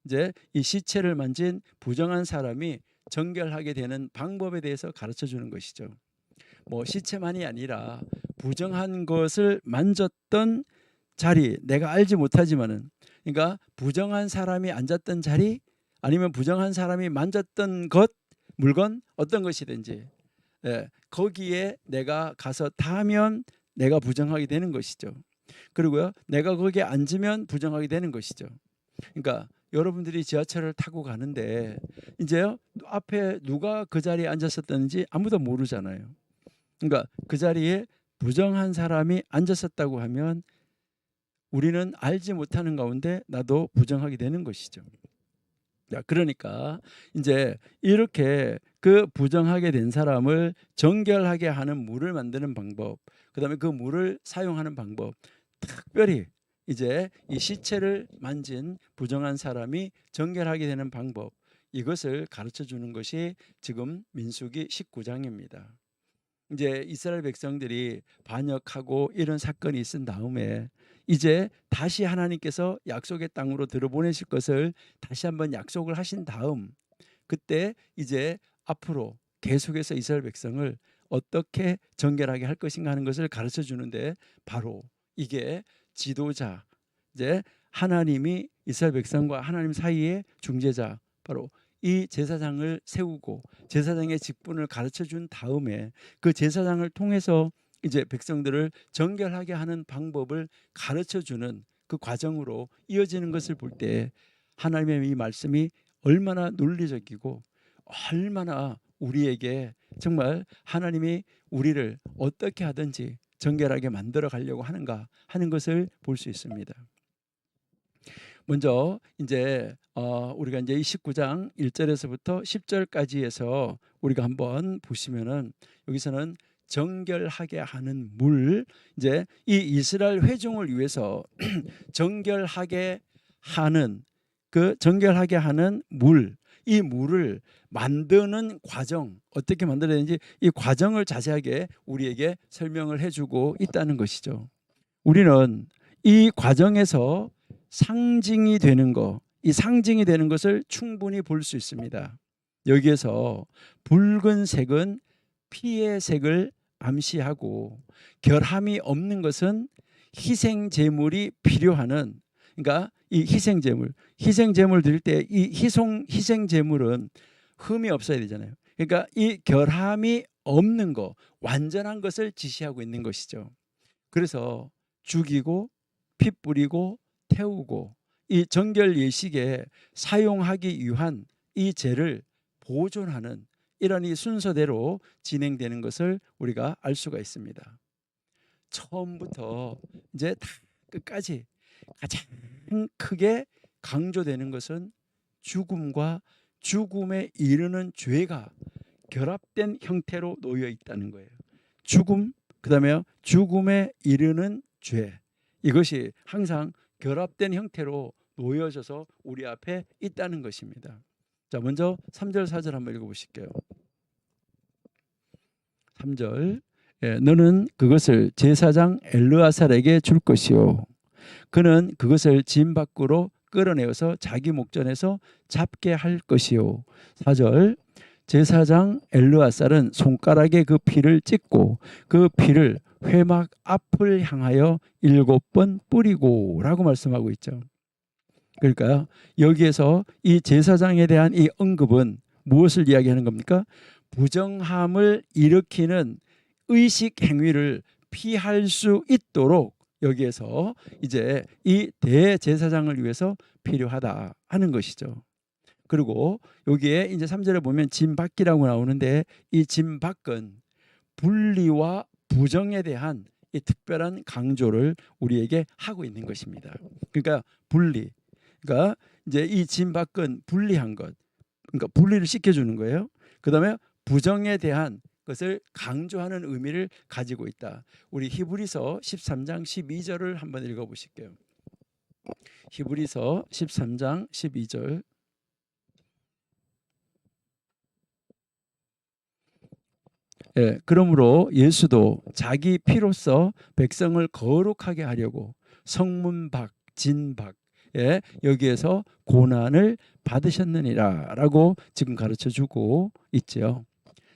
이제 이 시체를 만진 부정한 사람이 정결하게 되는 방법에 대해서 가르쳐 주는 것이죠. 뭐 시체만이 아니라 부정한 것을 만졌던 자리, 내가 알지 못하지만은, 그러니까 부정한 사람이 앉았던 자리 아니면 부정한 사람이 만졌던 것, 물건 어떤 것이든지, 거기에 내가 가서 닿으면 내가 부정하게 되는 것이죠. 그리고요, 내가 거기에 앉으면 부정하게 되는 것이죠. 그러니까 여러분들이 지하철을 타고 가는데 이제요, 앞에 누가 그 자리에 앉았었는지 아무도 모르잖아요. 그러니까 그 자리에 부정한 사람이 앉았었다고 하면 우리는 알지 못하는 가운데 나도 부정하게 되는 것이죠. 그러니까 이제 이렇게 그 부정하게 된 사람을 정결하게 하는 물을 만드는 방법, 그다음에 그 물을 사용하는 방법, 특별히 이제 이 시체를 만진 부정한 사람이 정결하게 되는 방법, 이것을 가르쳐 주는 것이 지금 민수기 19장입니다. 이제 이스라엘 백성들이 반역하고 이런 사건이 있은 다음에 이제 다시 하나님께서 약속의 땅으로 들어보내실 것을 다시 한번 약속을 하신 다음, 그때 이제 앞으로 계속해서 이스라엘 백성을 어떻게 정결하게 할 것인가 하는 것을 가르쳐 주는데, 바로 이게 지도자, 이제 하나님이 이스라엘 백성과 하나님 사이의 중재자, 바로 이 제사장을 세우고 제사장의 직분을 가르쳐 준 다음에 그 제사장을 통해서 이제 백성들을 정결하게 하는 방법을 가르쳐 주는 그 과정으로 이어지는 것을 볼 때 하나님의 이 말씀이 얼마나 논리적이고 얼마나 우리에게 정말 하나님이 우리를 어떻게 하든지 정결하게 만들어 가려고 하는가 하는 것을 볼 수 있습니다. 먼저 이제 우리가 이제 이 19장 1절에서부터 10절까지 해서 우리가 한번 보시면은 여기서는 정결하게 하는 물, 이제 이 이스라엘 회중을 위해서 정결하게 하는 그 정결하게 하는 물, 이 물을 만드는 과정, 어떻게 만들어야 되는지 이 과정을 자세하게 우리에게 설명을 해주고 있다는 것이죠. 우리는 이 과정에서 상징이 되는 것, 이 상징이 되는 것을 충분히 볼 수 있습니다. 여기에서 붉은색은 피의 색을 암시하고 결함이 없는 것은 희생 제물이 필요하는, 그러니까 이 희생 제물 드릴 때 이 희생 제물은 흠이 없어야 되잖아요. 그러니까 이 결함이 없는 것, 완전한 것을 지시하고 있는 것이죠. 그래서 죽이고 피 뿌리고 태우고 이 정결 예식에 사용하기 위한 이 제를 보존하는 이런 이 순서대로 진행되는 것을 우리가 알 수가 있습니다. 처음부터 이제 다 끝까지 가장 크게 강조되는 것은 죽음과 죽음에 이르는 죄가 결합된 형태로 놓여 있다는 거예요. 죽음, 그다음에 죽음에 이르는 죄, 이것이 항상 결합된 형태로 놓여져서 우리 앞에 있다는 것입니다. 자, 먼저 3절 4절 한번 읽어보실게요. 3절, 너는 그것을 제사장 엘르아살에게 줄 것이요 그는 그것을 짐 밖으로 끌어내어서 자기 목전에서 잡게 할 것이요. 4절, 제사장 엘르아살은 손가락에 그 피를 찍고 그 피를 회막 앞을 향하여 7번 뿌리고 라고 말씀하고 있죠. 그러니까 여기에서 이 제사장에 대한 이 언급은 무엇을 이야기하는 겁니까? 부정함을 일으키는 의식 행위를 피할 수 있도록 여기에서 이제 이 대제사장을 위해서 필요하다 하는 것이죠. 그리고 여기에 이제 3절에 보면 진박기라고 나오는데 이 진박은 분리와 부정에 대한 이 특별한 강조를 우리에게 하고 있는 것입니다. 그러니까 분리, 그러니까 이제 이 진박은 분리한 것, 그러니까 분리를 시켜주는 거예요. 그다음에 부정에 대한 것을 강조하는 의미를 가지고 있다. 우리 히브리서 13장 12절을 한번 읽어보실게요. 히브리서 13장 12절. 그러므로 예수도 자기 피로써 백성을 거룩하게 하려고 성문박, 진박, 여기에서 고난을 받으셨느니라라고 지금 가르쳐주고 있죠.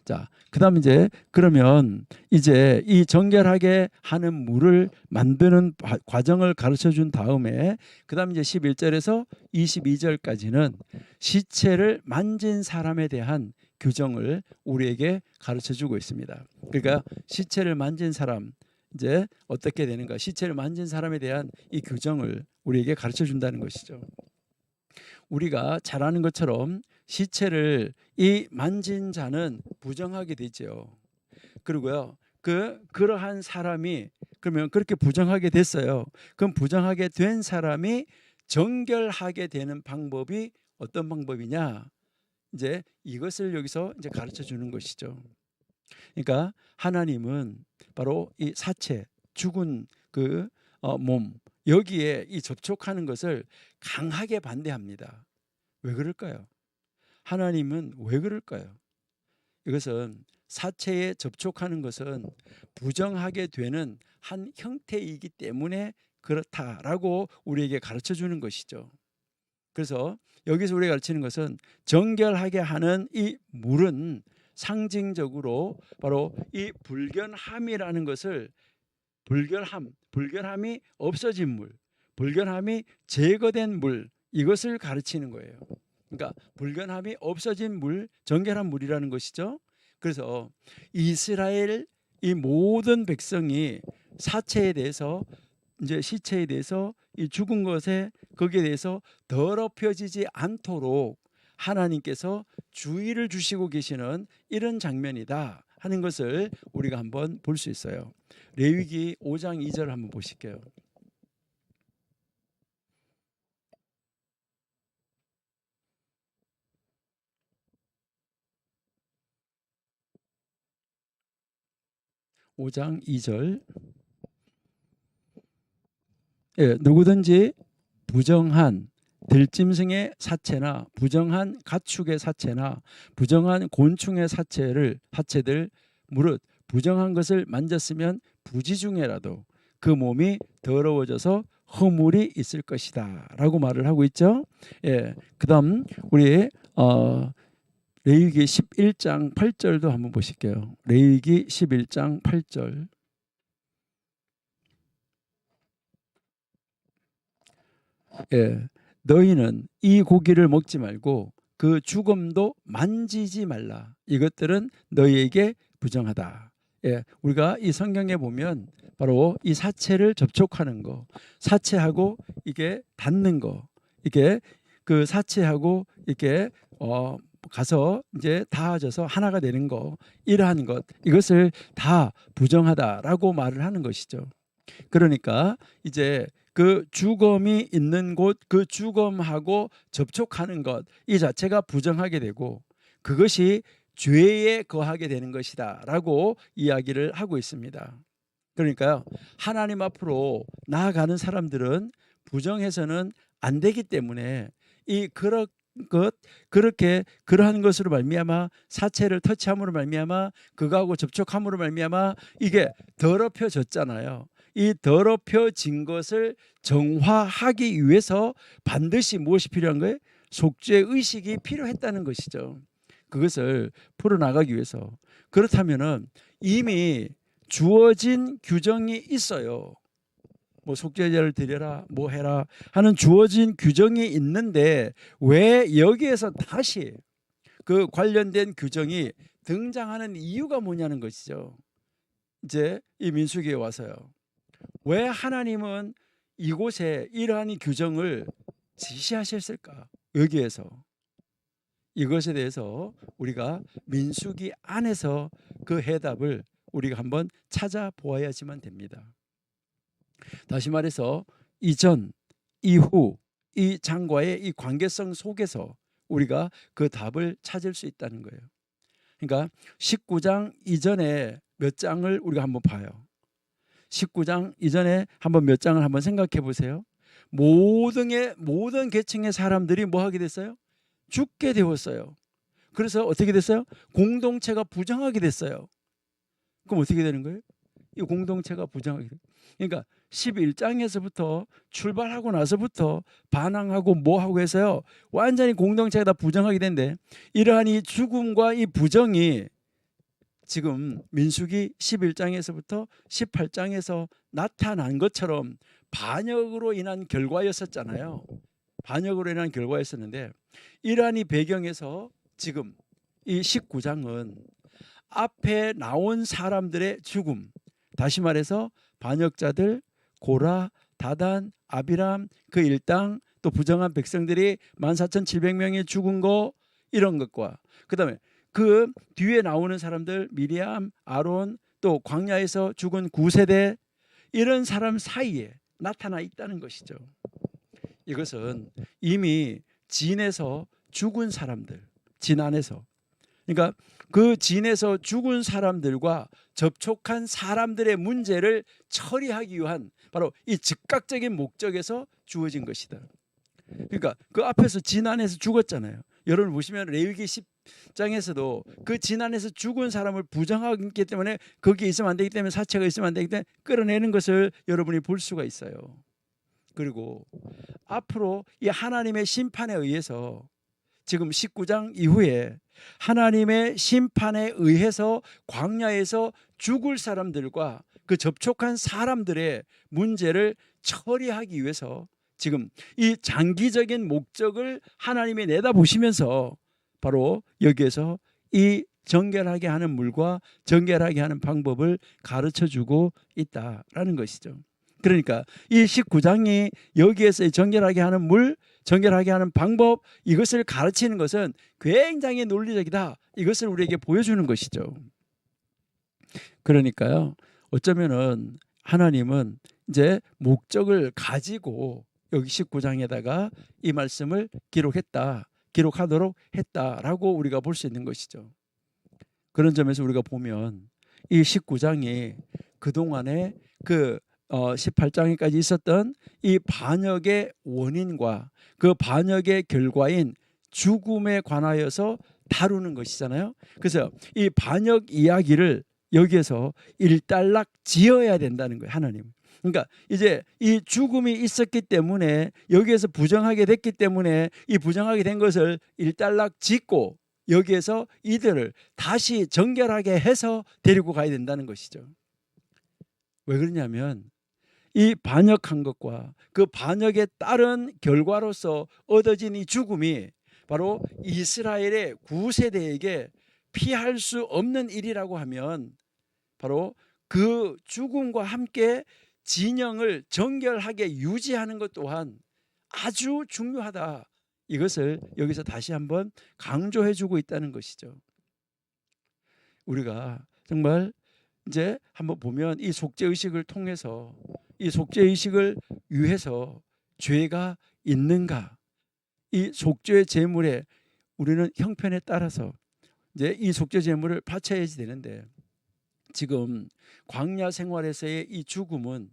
자, 그다음 이제 그러면 이제 이 정결하게 하는 물을 만드는 과정을 가르쳐준 다음에 그다음 이제 11절에서 22절까지는 시체를 만진 사람에 대한 규정을 우리에게 가르쳐주고 있습니다. 그러니까 시체를 만진 사람 이제 어떻게 되는가? 시체를 만진 사람에 대한 이 규정을 우리에게 가르쳐준다는 것이죠. 우리가 잘 아는 것처럼 시체를 이 만진 자는 부정하게 되죠. 그리고요, 그러한 사람이 그러면 그렇게 부정하게 됐어요. 그럼 부정하게 된 사람이 정결하게 되는 방법이 어떤 방법이냐? 이제 이것을 여기서 이제 가르쳐 주는 것이죠. 그러니까 하나님은 바로 이 사체, 죽은 그 몸 여기에 이 접촉하는 것을 강하게 반대합니다. 왜 그럴까요? 하나님은 왜 그럴까요? 이것은 사체에 접촉하는 것은 부정하게 되는 한 형태이기 때문에 그렇다라고 우리에게 가르쳐 주는 것이죠. 그래서 여기서 우리가 가르치는 것은 정결하게 하는 이 물은 상징적으로 바로 이 불결함이라는 것을 불결함이 없어진 물, 불결함이 제거된 물 이것을 가르치는 거예요. 그러니까 불견함이 없어진 물, 정결한 물이라는 것이죠. 그래서 이스라엘 이 모든 백성이 사체에 대해서, 이제 시체에 대해서, 이 죽은 것에 거기에 대해서 더럽혀지지 않도록 하나님께서 주의를 주시고 계시는 이런 장면이다 하는 것을 우리가 한번 볼 수 있어요. 레위기 5장 2절 한번 보실게요. 오 장 2절. 예, 누구든지 부정한 들짐승의 사체나 부정한 가축의 사체나 부정한 곤충의 사체들 무릇 부정한 것을 만졌으면 부지 중에라도 그 몸이 더러워져서 허물이 있을 것이다라고 말을 하고 있죠. 예, 그다음 우리 레위기 11장 8절도 한번 보실게요. 레위기 11장 8절. 예, 너희는 이 고기를 먹지 말고 그 죽음도 만지지 말라. 이것들은 너희에게 부정하다. 예, 우리가 이 성경에 보면 바로 이 사체를 접촉하는 거, 사체하고 이게 닿는 거, 이게 그 사체하고 이게 가서 이제 닿아져서 하나가 되는 거, 이러한 것, 이것을 다 부정하다라고 말을 하는 것이죠. 그러니까 이제 그 주검이 있는 곳, 그 주검하고 접촉하는 것, 이 자체가 부정하게 되고 그것이 죄에 거하게 되는 것이다라고 이야기를 하고 있습니다. 그러니까요, 하나님 앞으로 나아가는 사람들은 부정해서는 안 되기 때문에 이 그렇게 그러한 것으로 말미암아, 사체를 터치함으로 말미암아, 그거하고 접촉함으로 말미암아 이게 더럽혀졌잖아요. 이 더럽혀진 것을 정화하기 위해서 반드시 무엇이 필요한 거예요? 속죄 의식이 필요했다는 것이죠. 그것을 풀어나가기 위해서. 그렇다면은 이미 주어진 규정이 있어요. 뭐 속죄제를 드려라, 뭐 해라 하는 주어진 규정이 있는데 왜 여기에서 다시 그 관련된 규정이 등장하는 이유가 뭐냐는 것이죠. 이제 이 민수기에 와서요. 왜 하나님은 이곳에 이러한 규정을 지시하셨을까? 여기에서 이것에 대해서 우리가 민수기 안에서 그 해답을 우리가 한번 찾아보아야지만 됩니다. 다시 말해서 이전, 이후 이 장과의 이 관계성 속에서 우리가 그 답을 찾을 수 있다는 거예요. 그러니까 19장 이전에 몇 장을 우리가 한번 봐요. 19장 이전에 한번 몇 장을 한번 생각해 보세요. 모든 계층의 사람들이 뭐 하게 됐어요? 죽게 되었어요. 그래서 어떻게 됐어요? 공동체가 부정하게 됐어요. 그럼 어떻게 되는 거예요? 이 공동체가 부정하게 돼요. 그러니까 11장에서부터 출발하고 나서부터 반항하고 뭐하고 해서요, 완전히 공동체가 다 부정하게 된대. 이러한 이 죽음과 이 부정이 지금 민수기 11장에서부터 18장에서 나타난 것처럼 반역으로 인한 결과였었잖아요. 반역으로 인한 결과였었는데 이러한 이 배경에서 지금 이 19장은 앞에 나온 사람들의 죽음, 다시 말해서 반역자들 고라, 다단, 아비람, 그 일당, 또 부정한 백성들이 14,700명이 죽은 거, 이런 것과 그다음에 그 뒤에 나오는 사람들 미리암, 아론, 또 광야에서 죽은 9세대, 이런 사람 사이에 나타나 있다는 것이죠. 이것은 이미 진에서 죽은 사람들, 진 안에서, 그러니까 그 진에서 죽은 사람들과 접촉한 사람들의 문제를 처리하기 위한 바로 이 즉각적인 목적에서 주어진 것이다. 그러니까 그 앞에서 진 안에서 죽었잖아요. 여러분 보시면 레위기 10장에서도 그 진 안에서 죽은 사람을 부정하기 때문에 거기에 있으면 안 되기 때문에, 사체가 있으면 안 되기 때문에 끌어내는 것을 여러분이 볼 수가 있어요. 그리고 앞으로 이 하나님의 심판에 의해서 지금 19장 이후에 하나님의 심판에 의해서 광야에서 죽을 사람들과 그 접촉한 사람들의 문제를 처리하기 위해서 지금 이 장기적인 목적을 하나님이 내다보시면서 바로 여기에서 이 정결하게 하는 물과 정결하게 하는 방법을 가르쳐주고 있다라는 것이죠. 그러니까 이 19장이 여기에서 정결하게 하는 물, 정결하게 하는 방법, 이것을 가르치는 것은 굉장히 논리적이다, 이것을 우리에게 보여주는 것이죠. 그러니까요, 어쩌면은 하나님은 이제 목적을 가지고 여기 19장에다가 이 말씀을 기록하도록 했다라고 우리가 볼 수 있는 것이죠. 그런 점에서 우리가 보면 이 19장이 그동안에 18장에까지 있었던 이 반역의 원인과 그 반역의 결과인 죽음에 관하여서 다루는 것이잖아요. 그래서 이 반역 이야기를 여기에서 일단락 지어야 된다는 거예요, 하나님. 그러니까 이제 이 죽음이 있었기 때문에, 여기에서 부정하게 됐기 때문에 이 부정하게 된 것을 일단락 짓고 여기에서 이들을 다시 정결하게 해서 데리고 가야 된다는 것이죠. 왜 그러냐면 이 반역한 것과 그 반역에 따른 결과로서 얻어진 이 죽음이 바로 이스라엘의 구세대에게 피할 수 없는 일이라고 하면 바로 그 죽음과 함께 진영을 정결하게 유지하는 것 또한 아주 중요하다, 이것을 여기서 다시 한번 강조해 주고 있다는 것이죠. 우리가 정말 이제 한번 보면 이 속죄의식을 통해서, 이 속죄의식을 위해서 죄가 있는가, 이 속죄 제물에 우리는 형편에 따라서 이제 이 속죄 제물을 바쳐야지 되는데, 지금 광야 생활에서의 이 죽음은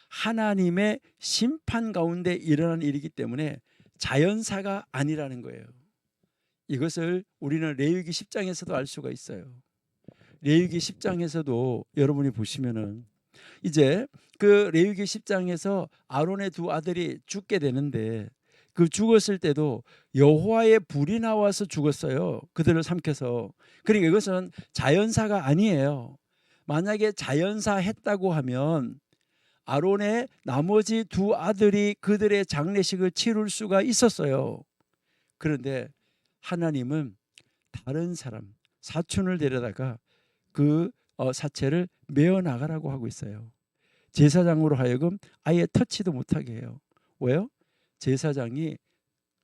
하나님의 심판 가운데 일어난 일이기 때문에 자연사가 아니라는 거예요. 이것을 우리는 레위기 10장에서도 알 수가 있어요. 레위기 10장에서도 여러분이 보시면은 이제 그 레위기 10장에서 아론의 두 아들이 죽게 되는데, 그 죽었을 때도 여호와의 불이 나와서 죽었어요, 그들을 삼켜서. 그러니까 이것은 자연사가 아니에요. 만약에 자연사 했다고 하면 아론의 나머지 두 아들이 그들의 장례식을 치룰 수가 있었어요. 그런데 하나님은 다른 사람, 사촌을 데려다가 그 사체를 메어 나가라고 하고 있어요. 제사장으로 하여금 아예 터치도 못하게 해요. 왜요? 제사장이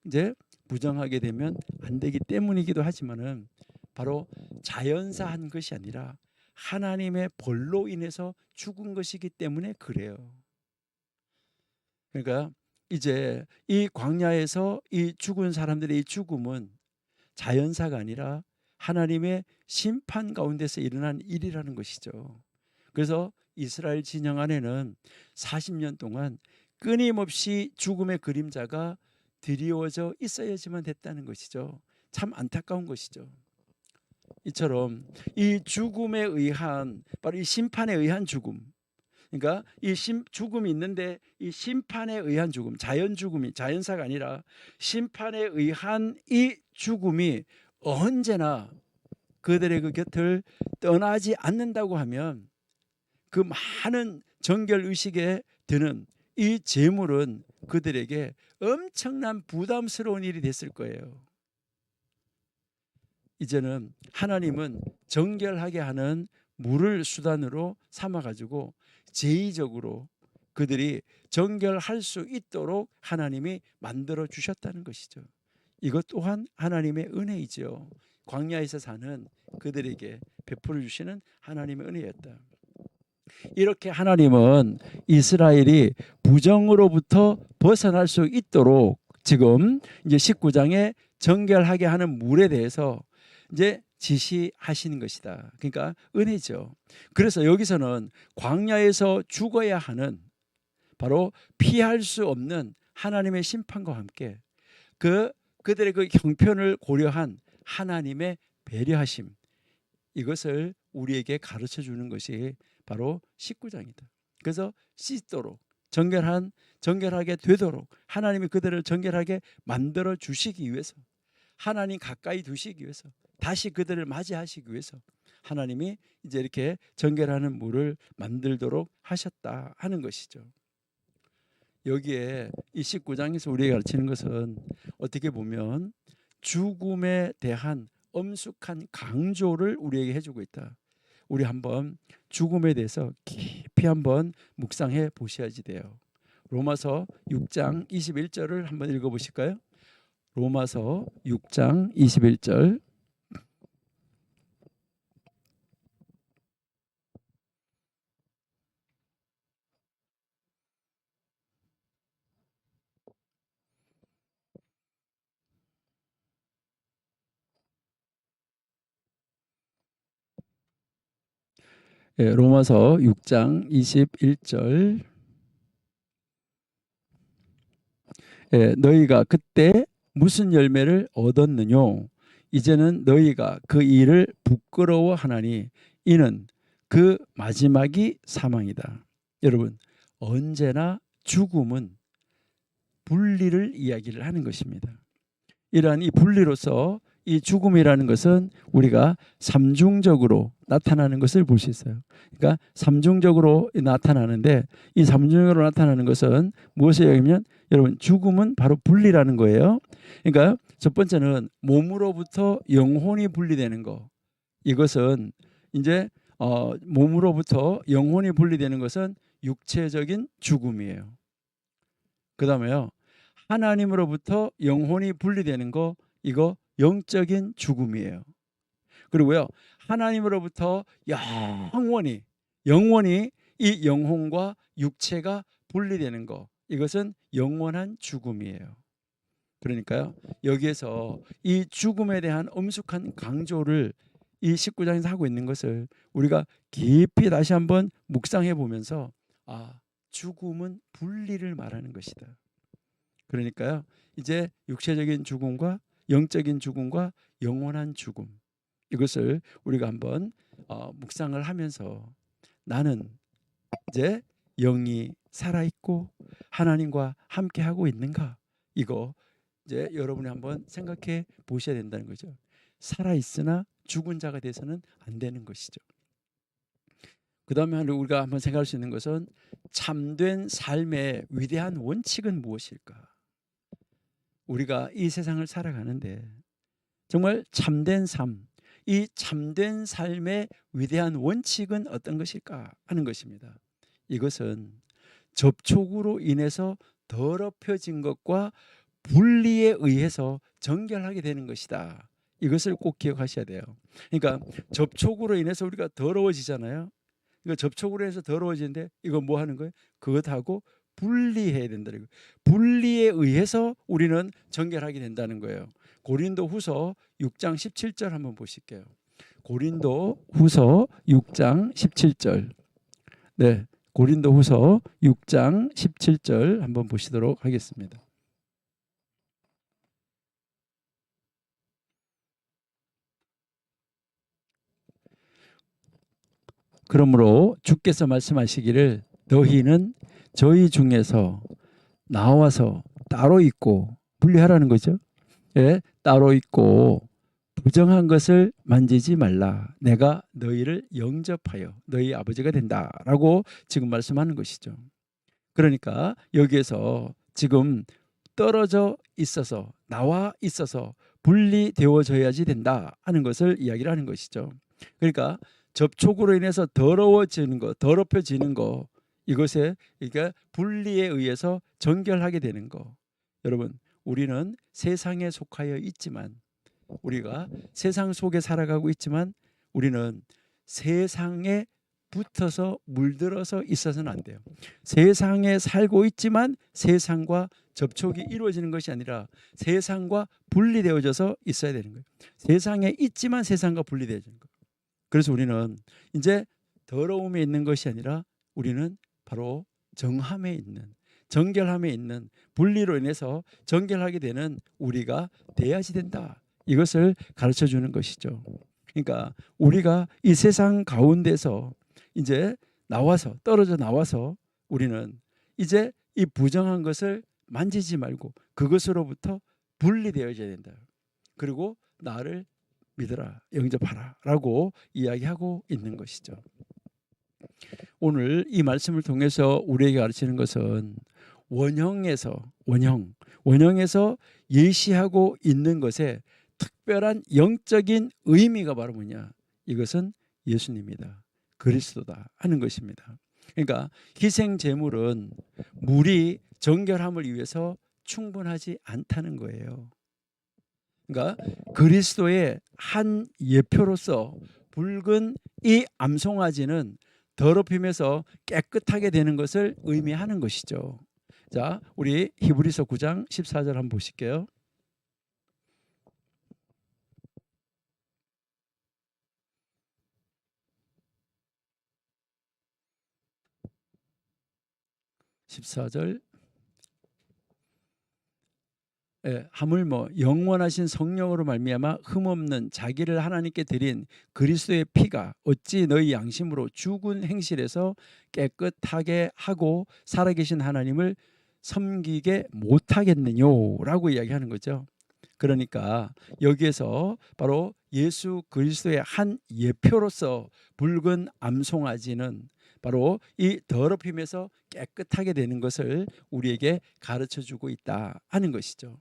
이제 부정하게 되면 안 되기 때문이기도 하지만은 바로 자연사한 것이 아니라 하나님의 벌로 인해서 죽은 것이기 때문에 그래요. 그러니까 이제 이 광야에서 이 죽은 사람들의 이 죽음은 자연사가 아니라 하나님의 심판 가운데서 일어난 일이라는 것이죠. 그래서 이스라엘 진영 안에는 40년 동안 끊임없이 죽음의 그림자가 드리워져 있어야지만 됐다는 것이죠. 참 안타까운 것이죠. 이처럼 이 죽음에 의한, 바로 이 심판에 의한 죽음, 그러니까 이 죽음이 있는데 이 심판에 의한 죽음, 자연 죽음이 자연사가 아니라 심판에 의한 이 죽음이 언제나 그들의 그 곁을 떠나지 않는다고 하면 그 많은 정결 의식에 드는 이 제물은 그들에게 엄청난 부담스러운 일이 됐을 거예요. 이제는 하나님은 정결하게 하는 물을 수단으로 삼아 가지고 제의적으로 그들이 정결할 수 있도록 하나님이 만들어 주셨다는 것이죠. 이것 또한 하나님의 은혜이죠. 광야에서 사는 그들에게 베풀어 주시는 하나님의 은혜였다. 이렇게 하나님은 이스라엘이 부정으로부터 벗어날 수 있도록 지금 이제 19장에 정결하게 하는 물에 대해서 이제 지시하시는 것이다. 그러니까 은혜죠. 그래서 여기서는 광야에서 죽어야 하는, 바로 피할 수 없는 하나님의 심판과 함께 그들의 그 형편을 고려한 하나님의 배려하심, 이것을 우리에게 가르쳐 주는 것이 바로 19장이다. 그래서 씻도록 정결하게 되도록 하나님이 그들을 정결하게 만들어 주시기 위해서, 하나님 가까이 두시기 위해서, 다시 그들을 맞이하시기 위해서 하나님이 이제 이렇게 정결하는 물을 만들도록 하셨다 하는 것이죠. 여기에 이 19장에서 우리에게 가르치는 것은 어떻게 보면 죽음에 대한 엄숙한 강조를 우리에게 해주고 있다. 우리 한번 죽음에 대해서 깊이 한번 묵상해 보셔야지 돼요. 로마서 6장 21절을 한번 읽어보실까요? 로마서 6장 21절. 예, 로마서 6장 21절. 예, 너희가 그때 무슨 열매를 얻었느뇨? 이제는 너희가 그 일을 부끄러워하나니 이는 그 마지막이 사망이다. 여러분, 언제나 죽음은 분리를 이야기를 하는 것입니다. 이러한 이 분리로서 이 죽음이라는 것은 우리가 삼중적으로 나타나는 것을 볼 수 있어요. 그러니까 삼중적으로 나타나는데 이 삼중적으로 나타나는 것은 무엇을 얘기하면 여러분 죽음은 바로 분리라는 거예요. 그러니까 첫 번째는 몸으로부터 영혼이 분리되는 거. 이것은 이제 몸으로부터 영혼이 분리되는 것은 육체적인 죽음이에요. 그다음에요. 하나님으로부터 영혼이 분리되는 거 이거 영적인 죽음이에요. 그리고요. 하나님으로부터 영원히 이 영혼과 육체가 분리되는 거 이것은 영원한 죽음이에요. 그러니까요. 여기에서 이 죽음에 대한 엄숙한 강조를 이 19장에서 하고 있는 것을 우리가 깊이 다시 한번 묵상해 보면서 죽음은 분리를 말하는 것이다. 그러니까요. 이제 육체적인 죽음과 영적인 죽음과 영원한 죽음 이것을 우리가 한번 묵상을 하면서 나는 이제 영이 살아있고 하나님과 함께하고 있는가 이거 이제 여러분이 한번 생각해 보셔야 된다는 거죠. 살아있으나 죽은 자가 돼서는 안 되는 것이죠. 그 다음에 우리가 한번 생각할 수 있는 것은 참된 삶의 위대한 원칙은 무엇일까? 우리가 이 세상을 살아가는데 정말 참된 삶, 이 참된 삶의 위대한 원칙은 어떤 것일까 하는 것입니다. 이것은 접촉으로 인해서 더럽혀진 것과 분리에 의해서 정결하게 되는 것이다. 이것을 꼭 기억하셔야 돼요. 그러니까 접촉으로 인해서 우리가 더러워지잖아요. 그러니까 접촉으로 해서 더러워지는데 이거 뭐 하는 거예요? 그것하고 분리해야 된다는 거예요. 분리에 의해서 우리는 정결하게 된다는 거예요. 고린도후서 6장 17절 한번 보실게요. 고린도후서 6장 17절. 네, 고린도후서 6장 17절 한번 보시도록 하겠습니다. 그러므로 주께서 말씀하시기를 너희는 저희 중에서 나와서 따로 있고 분리하라는 거죠. 예, 따로 있고 부정한 것을 만지지 말라. 내가 너희를 영접하여 너희 아버지가 된다라고 지금 말씀하는 것이죠. 그러니까 여기에서 지금 떨어져 있어서 나와 있어서 분리되어져야지 된다 하는 것을 이야기를 하는 것이죠. 그러니까 접촉으로 인해서 더러워지는 거, 더럽혀지는 거 이것에 그러니까 분리에 의해서 정결하게 되는 거. 여러분, 우리는 세상에 속하여 있지만 우리가 세상 속에 살아가고 있지만 우리는 세상에 붙어서 물들어서 있어서는 안 돼요. 세상에 살고 있지만 세상과 접촉이 이루어지는 것이 아니라 세상과 분리되어져서 있어야 되는 거예요. 세상에 있지만 세상과 분리되어지는 거예요. 그래서 우리는 이제 더러움에 있는 것이 아니라 우리는 바로 정함에 있는 정결함에 있는 분리로 인해서 정결하게 되는 우리가 돼야지 된다. 이것을 가르쳐 주는 것이죠. 그러니까 우리가 이 세상 가운데서 이제 나와서 떨어져 나와서 우리는 이제 이 부정한 것을 만지지 말고 그것으로부터 분리되어져야 된다. 그리고 나를 믿어라, 영접하라 라고 이야기하고 있는 것이죠. 오늘 이 말씀을 통해서 우리에게 가르치는 것은 원형에서 예시하고 있는 것에 특별한 영적인 의미가 바로 뭐냐? 이것은 예수님이다. 그리스도다 하는 것입니다. 그러니까 희생 제물은 물이 정결함을 위해서 충분하지 않다는 거예요. 그러니까 그리스도의 한 예표로서 붉은 이 암송아지는 더럽힘에서 깨끗하게 되는 것을 의미하는 것이죠. 자, 우리 히브리서 9장 14절 한번 보실게요. 하물며 영원하신 성령으로 말미암아 흠없는 자기를 하나님께 드린 그리스도의 피가 어찌 너희 양심으로 죽은 행실에서 깨끗하게 하고 살아계신 하나님을 섬기게 못하겠느냐라고 이야기하는 거죠. 그러니까 여기에서 바로 예수 그리스도의 한 예표로서 붉은 암송아지는 바로 이 더럽힘에서 깨끗하게 되는 것을 우리에게 가르쳐주고 있다 하는 것이죠.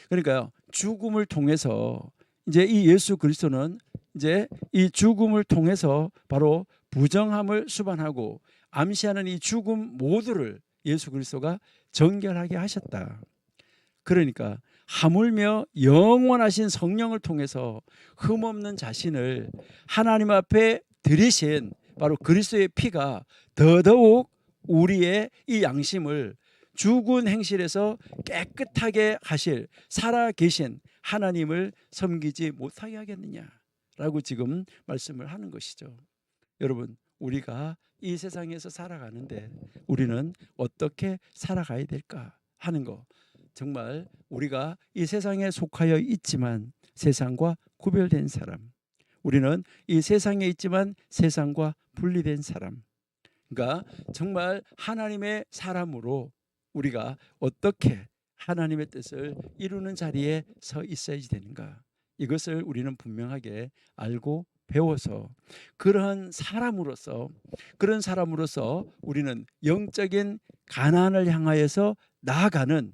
그러니까요, 죽음을 통해서 이제 이 예수 그리스도는 이제 이 죽음을 통해서 바로 부정함을 수반하고 암시하는 이 죽음 모두를 예수 그리스도가 정결하게 하셨다. 그러니까 하물며 영원하신 성령을 통해서 흠없는 자신을 하나님 앞에 드리신 바로 그리스도의 피가 더더욱 우리의 이 양심을 죽은 행실에서 깨끗하게 하실 살아계신 하나님을 섬기지 못하게 하겠느냐라고 지금 말씀을 하는 것이죠. 여러분, 우리가 이 세상에서 살아가는데 우리는 어떻게 살아가야 될까 하는 거, 정말 우리가 이 세상에 속하여 있지만 세상과 구별된 사람, 우리는 이 세상에 있지만 세상과 분리된 사람, 그러니까 정말 하나님의 사람으로 우리가 어떻게 하나님의 뜻을 이루는 자리에 서 있어야지 되는가, 이것을 우리는 분명하게 알고 배워서 그런 사람으로서 우리는 영적인 가난을 향하여서 나아가는,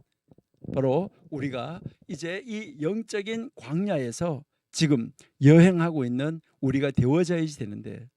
바로 우리가 이제 이 영적인 광야에서 지금 여행하고 있는 우리가 되어져야지 되는데,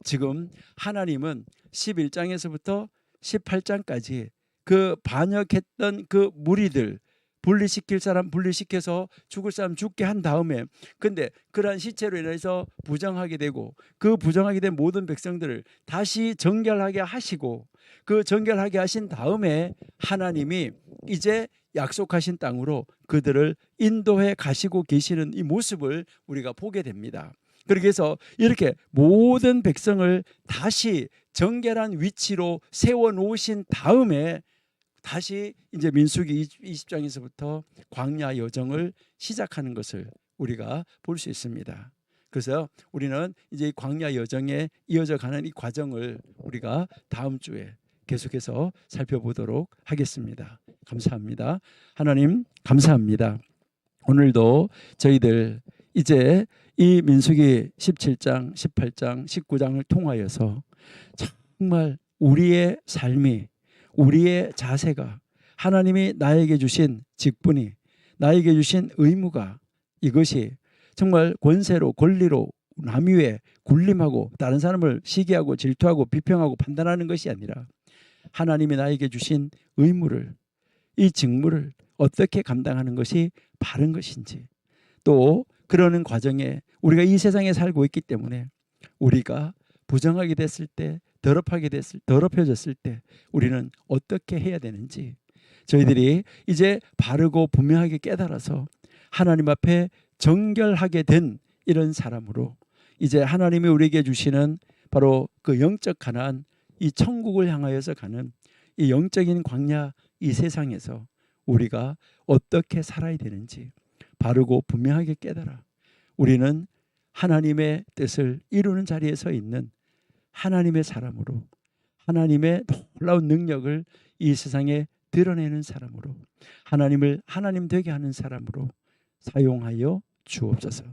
지금 하나님은 11장에서부터 18장까지 그 반역했던 그 무리들 분리시킬 사람 분리시켜서 죽을 사람 죽게 한 다음에, 근데 그러한 시체로 인해서 부정하게 되고 그 부정하게 된 모든 백성들을 다시 정결하게 하시고, 그 정결하게 하신 다음에 하나님이 이제 약속하신 땅으로 그들을 인도해 가시고 계시는 이 모습을 우리가 보게 됩니다. 그렇게 해서 이렇게 모든 백성을 다시 정결한 위치로 세워 놓으신 다음에 다시 이제 민수기 20장에서부터 광야 여정을 시작하는 것을 우리가 볼 수 있습니다. 그래서 우리는 이제 광야 여정에 이어져 가는 이 과정을 우리가 다음 주에 계속해서 살펴보도록 하겠습니다. 감사합니다. 하나님 감사합니다. 오늘도 저희들 이제 이 민수기 17장, 18장, 19장을 통하여서 정말 우리의 삶이, 우리의 자세가, 하나님이 나에게 주신 직분이, 나에게 주신 의무가, 이것이 정말 권세로 권리로 남 위에 군림하고 다른 사람을 시기하고 질투하고 비평하고 판단하는 것이 아니라 하나님이 나에게 주신 의무를, 이 직무를 어떻게 감당하는 것이 바른 것인지, 또 그러는 과정에 우리가 이 세상에 살고 있기 때문에 우리가 부정하게 됐을 때, 더럽혀졌을 때 우리는 어떻게 해야 되는지 저희들이 이제 바르고 분명하게 깨달아서 하나님 앞에 정결하게 된 이런 사람으로 이제 하나님이 우리에게 주시는 바로 그 영적 가나안, 이 천국을 향하여서 가는 이 영적인 광야, 이 세상에서 우리가 어떻게 살아야 되는지 바르고 분명하게 깨달아 우리는 하나님의 뜻을 이루는 자리에 서 있는 하나님의 사람으로, 하나님의 놀라운 능력을 이 세상에 드러내는 사람으로, 하나님을 하나님 되게 하는 사람으로 사용하여 주옵소서.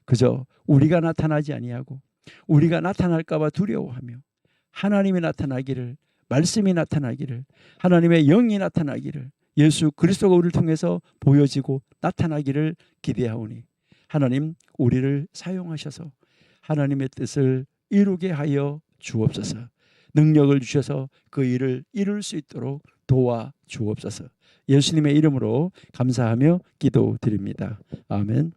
그저 우리가 나타나지 아니하고 우리가 나타날까 봐 두려워하며 하나님이 나타나기를 말씀이 나타나기를, 하나님의 영이 나타나기를, 예수 그리스도가 우리를 통해서 보여지고 나타나기를 기대하오니 하나님 우리를 사용하셔서 하나님의 뜻을 이루게 하여 주옵소서. 능력을 주셔서 그 일을 이룰 수 있도록 도와 주옵소서. 예수님의 이름으로 감사하며 기도드립니다. 아멘.